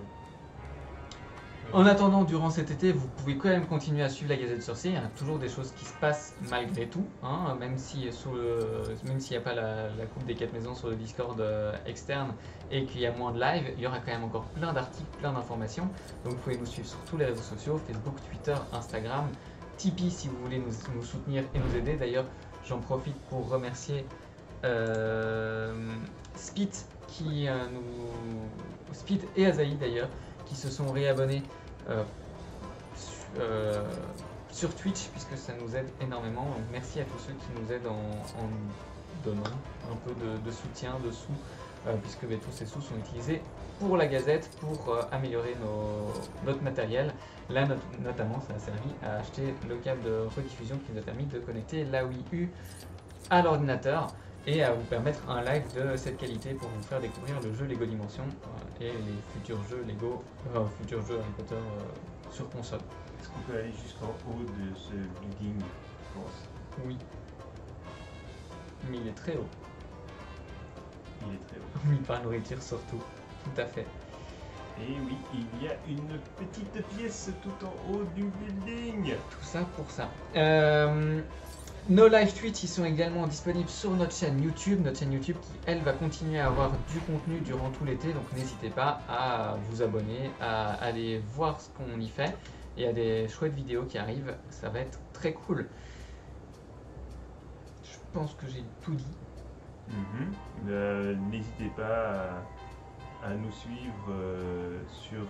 En attendant, durant cet été, vous pouvez quand même continuer à suivre la Gazette du Sorcier. Il y a toujours des choses qui se passent malgré tout, hein, même s'il n'y a pas la Coupe des 4 maisons sur le Discord externe et qu'il y a moins de live, il y aura quand même encore plein d'articles, plein d'informations. Donc vous pouvez nous suivre sur tous les réseaux sociaux, Facebook, Twitter, Instagram, Tipeee si vous voulez nous soutenir et nous aider. D'ailleurs, j'en profite pour remercier Spit et Azaï d'ailleurs, qui se sont réabonnés sur Twitch, puisque ça nous aide énormément. Donc merci à tous ceux qui nous aident en donnant un peu de soutien, de sous, puisque tous ces sous sont utilisés pour la Gazette, pour améliorer notre matériel. Là notamment ça a servi à acheter le câble de rediffusion qui nous a permis de connecter la Wii U à l'ordinateur et à vous permettre un live de cette qualité pour vous faire découvrir le jeu Lego Dimension et les futurs jeux futurs jeux Harry Potter sur console. Est-ce qu'on peut aller jusqu'en haut de ce building, je pense? Oui. Mais il est très haut. Il est très haut. Oui, par nourriture surtout. Tout à fait. Et oui, il y a une petite pièce tout en haut du building. Tout ça pour ça. Nos live tweets ils sont également disponibles sur notre chaîne YouTube qui elle va continuer à avoir du contenu durant tout l'été, donc n'hésitez pas à vous abonner, à aller voir ce qu'on y fait, et il y a des chouettes vidéos qui arrivent, ça va être très cool. Je pense que j'ai tout dit. N'hésitez pas à nous suivre sur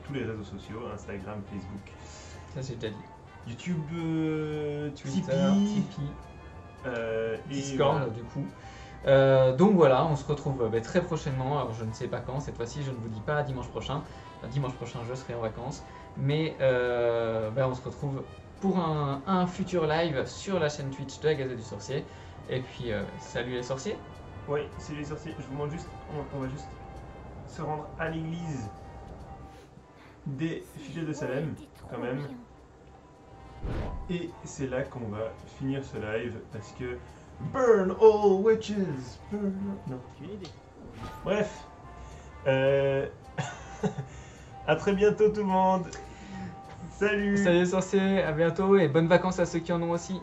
tous les réseaux sociaux, Instagram, Facebook. Ça j'ai déjà dit. YouTube, Twitter, Tipeee, Discord voilà. du coup. Donc voilà, on se retrouve très prochainement. Alors je ne sais pas quand, cette fois-ci je ne vous dis pas dimanche prochain. Dimanche prochain je serai en vacances. Mais on se retrouve pour un futur live sur la chaîne Twitch de la Gazette du Sorcier. Et puis salut les sorciers. Oui, c'est les sorciers. Je vous demande juste, on va juste se rendre à l'église des filets de Salem quand même. Et c'est là qu'on va finir ce live parce que burn all witches, burn all... Non. Une idée. Bref, À très bientôt tout le monde. Salut. Salut les sorciers, à bientôt et bonnes vacances à ceux qui en ont aussi.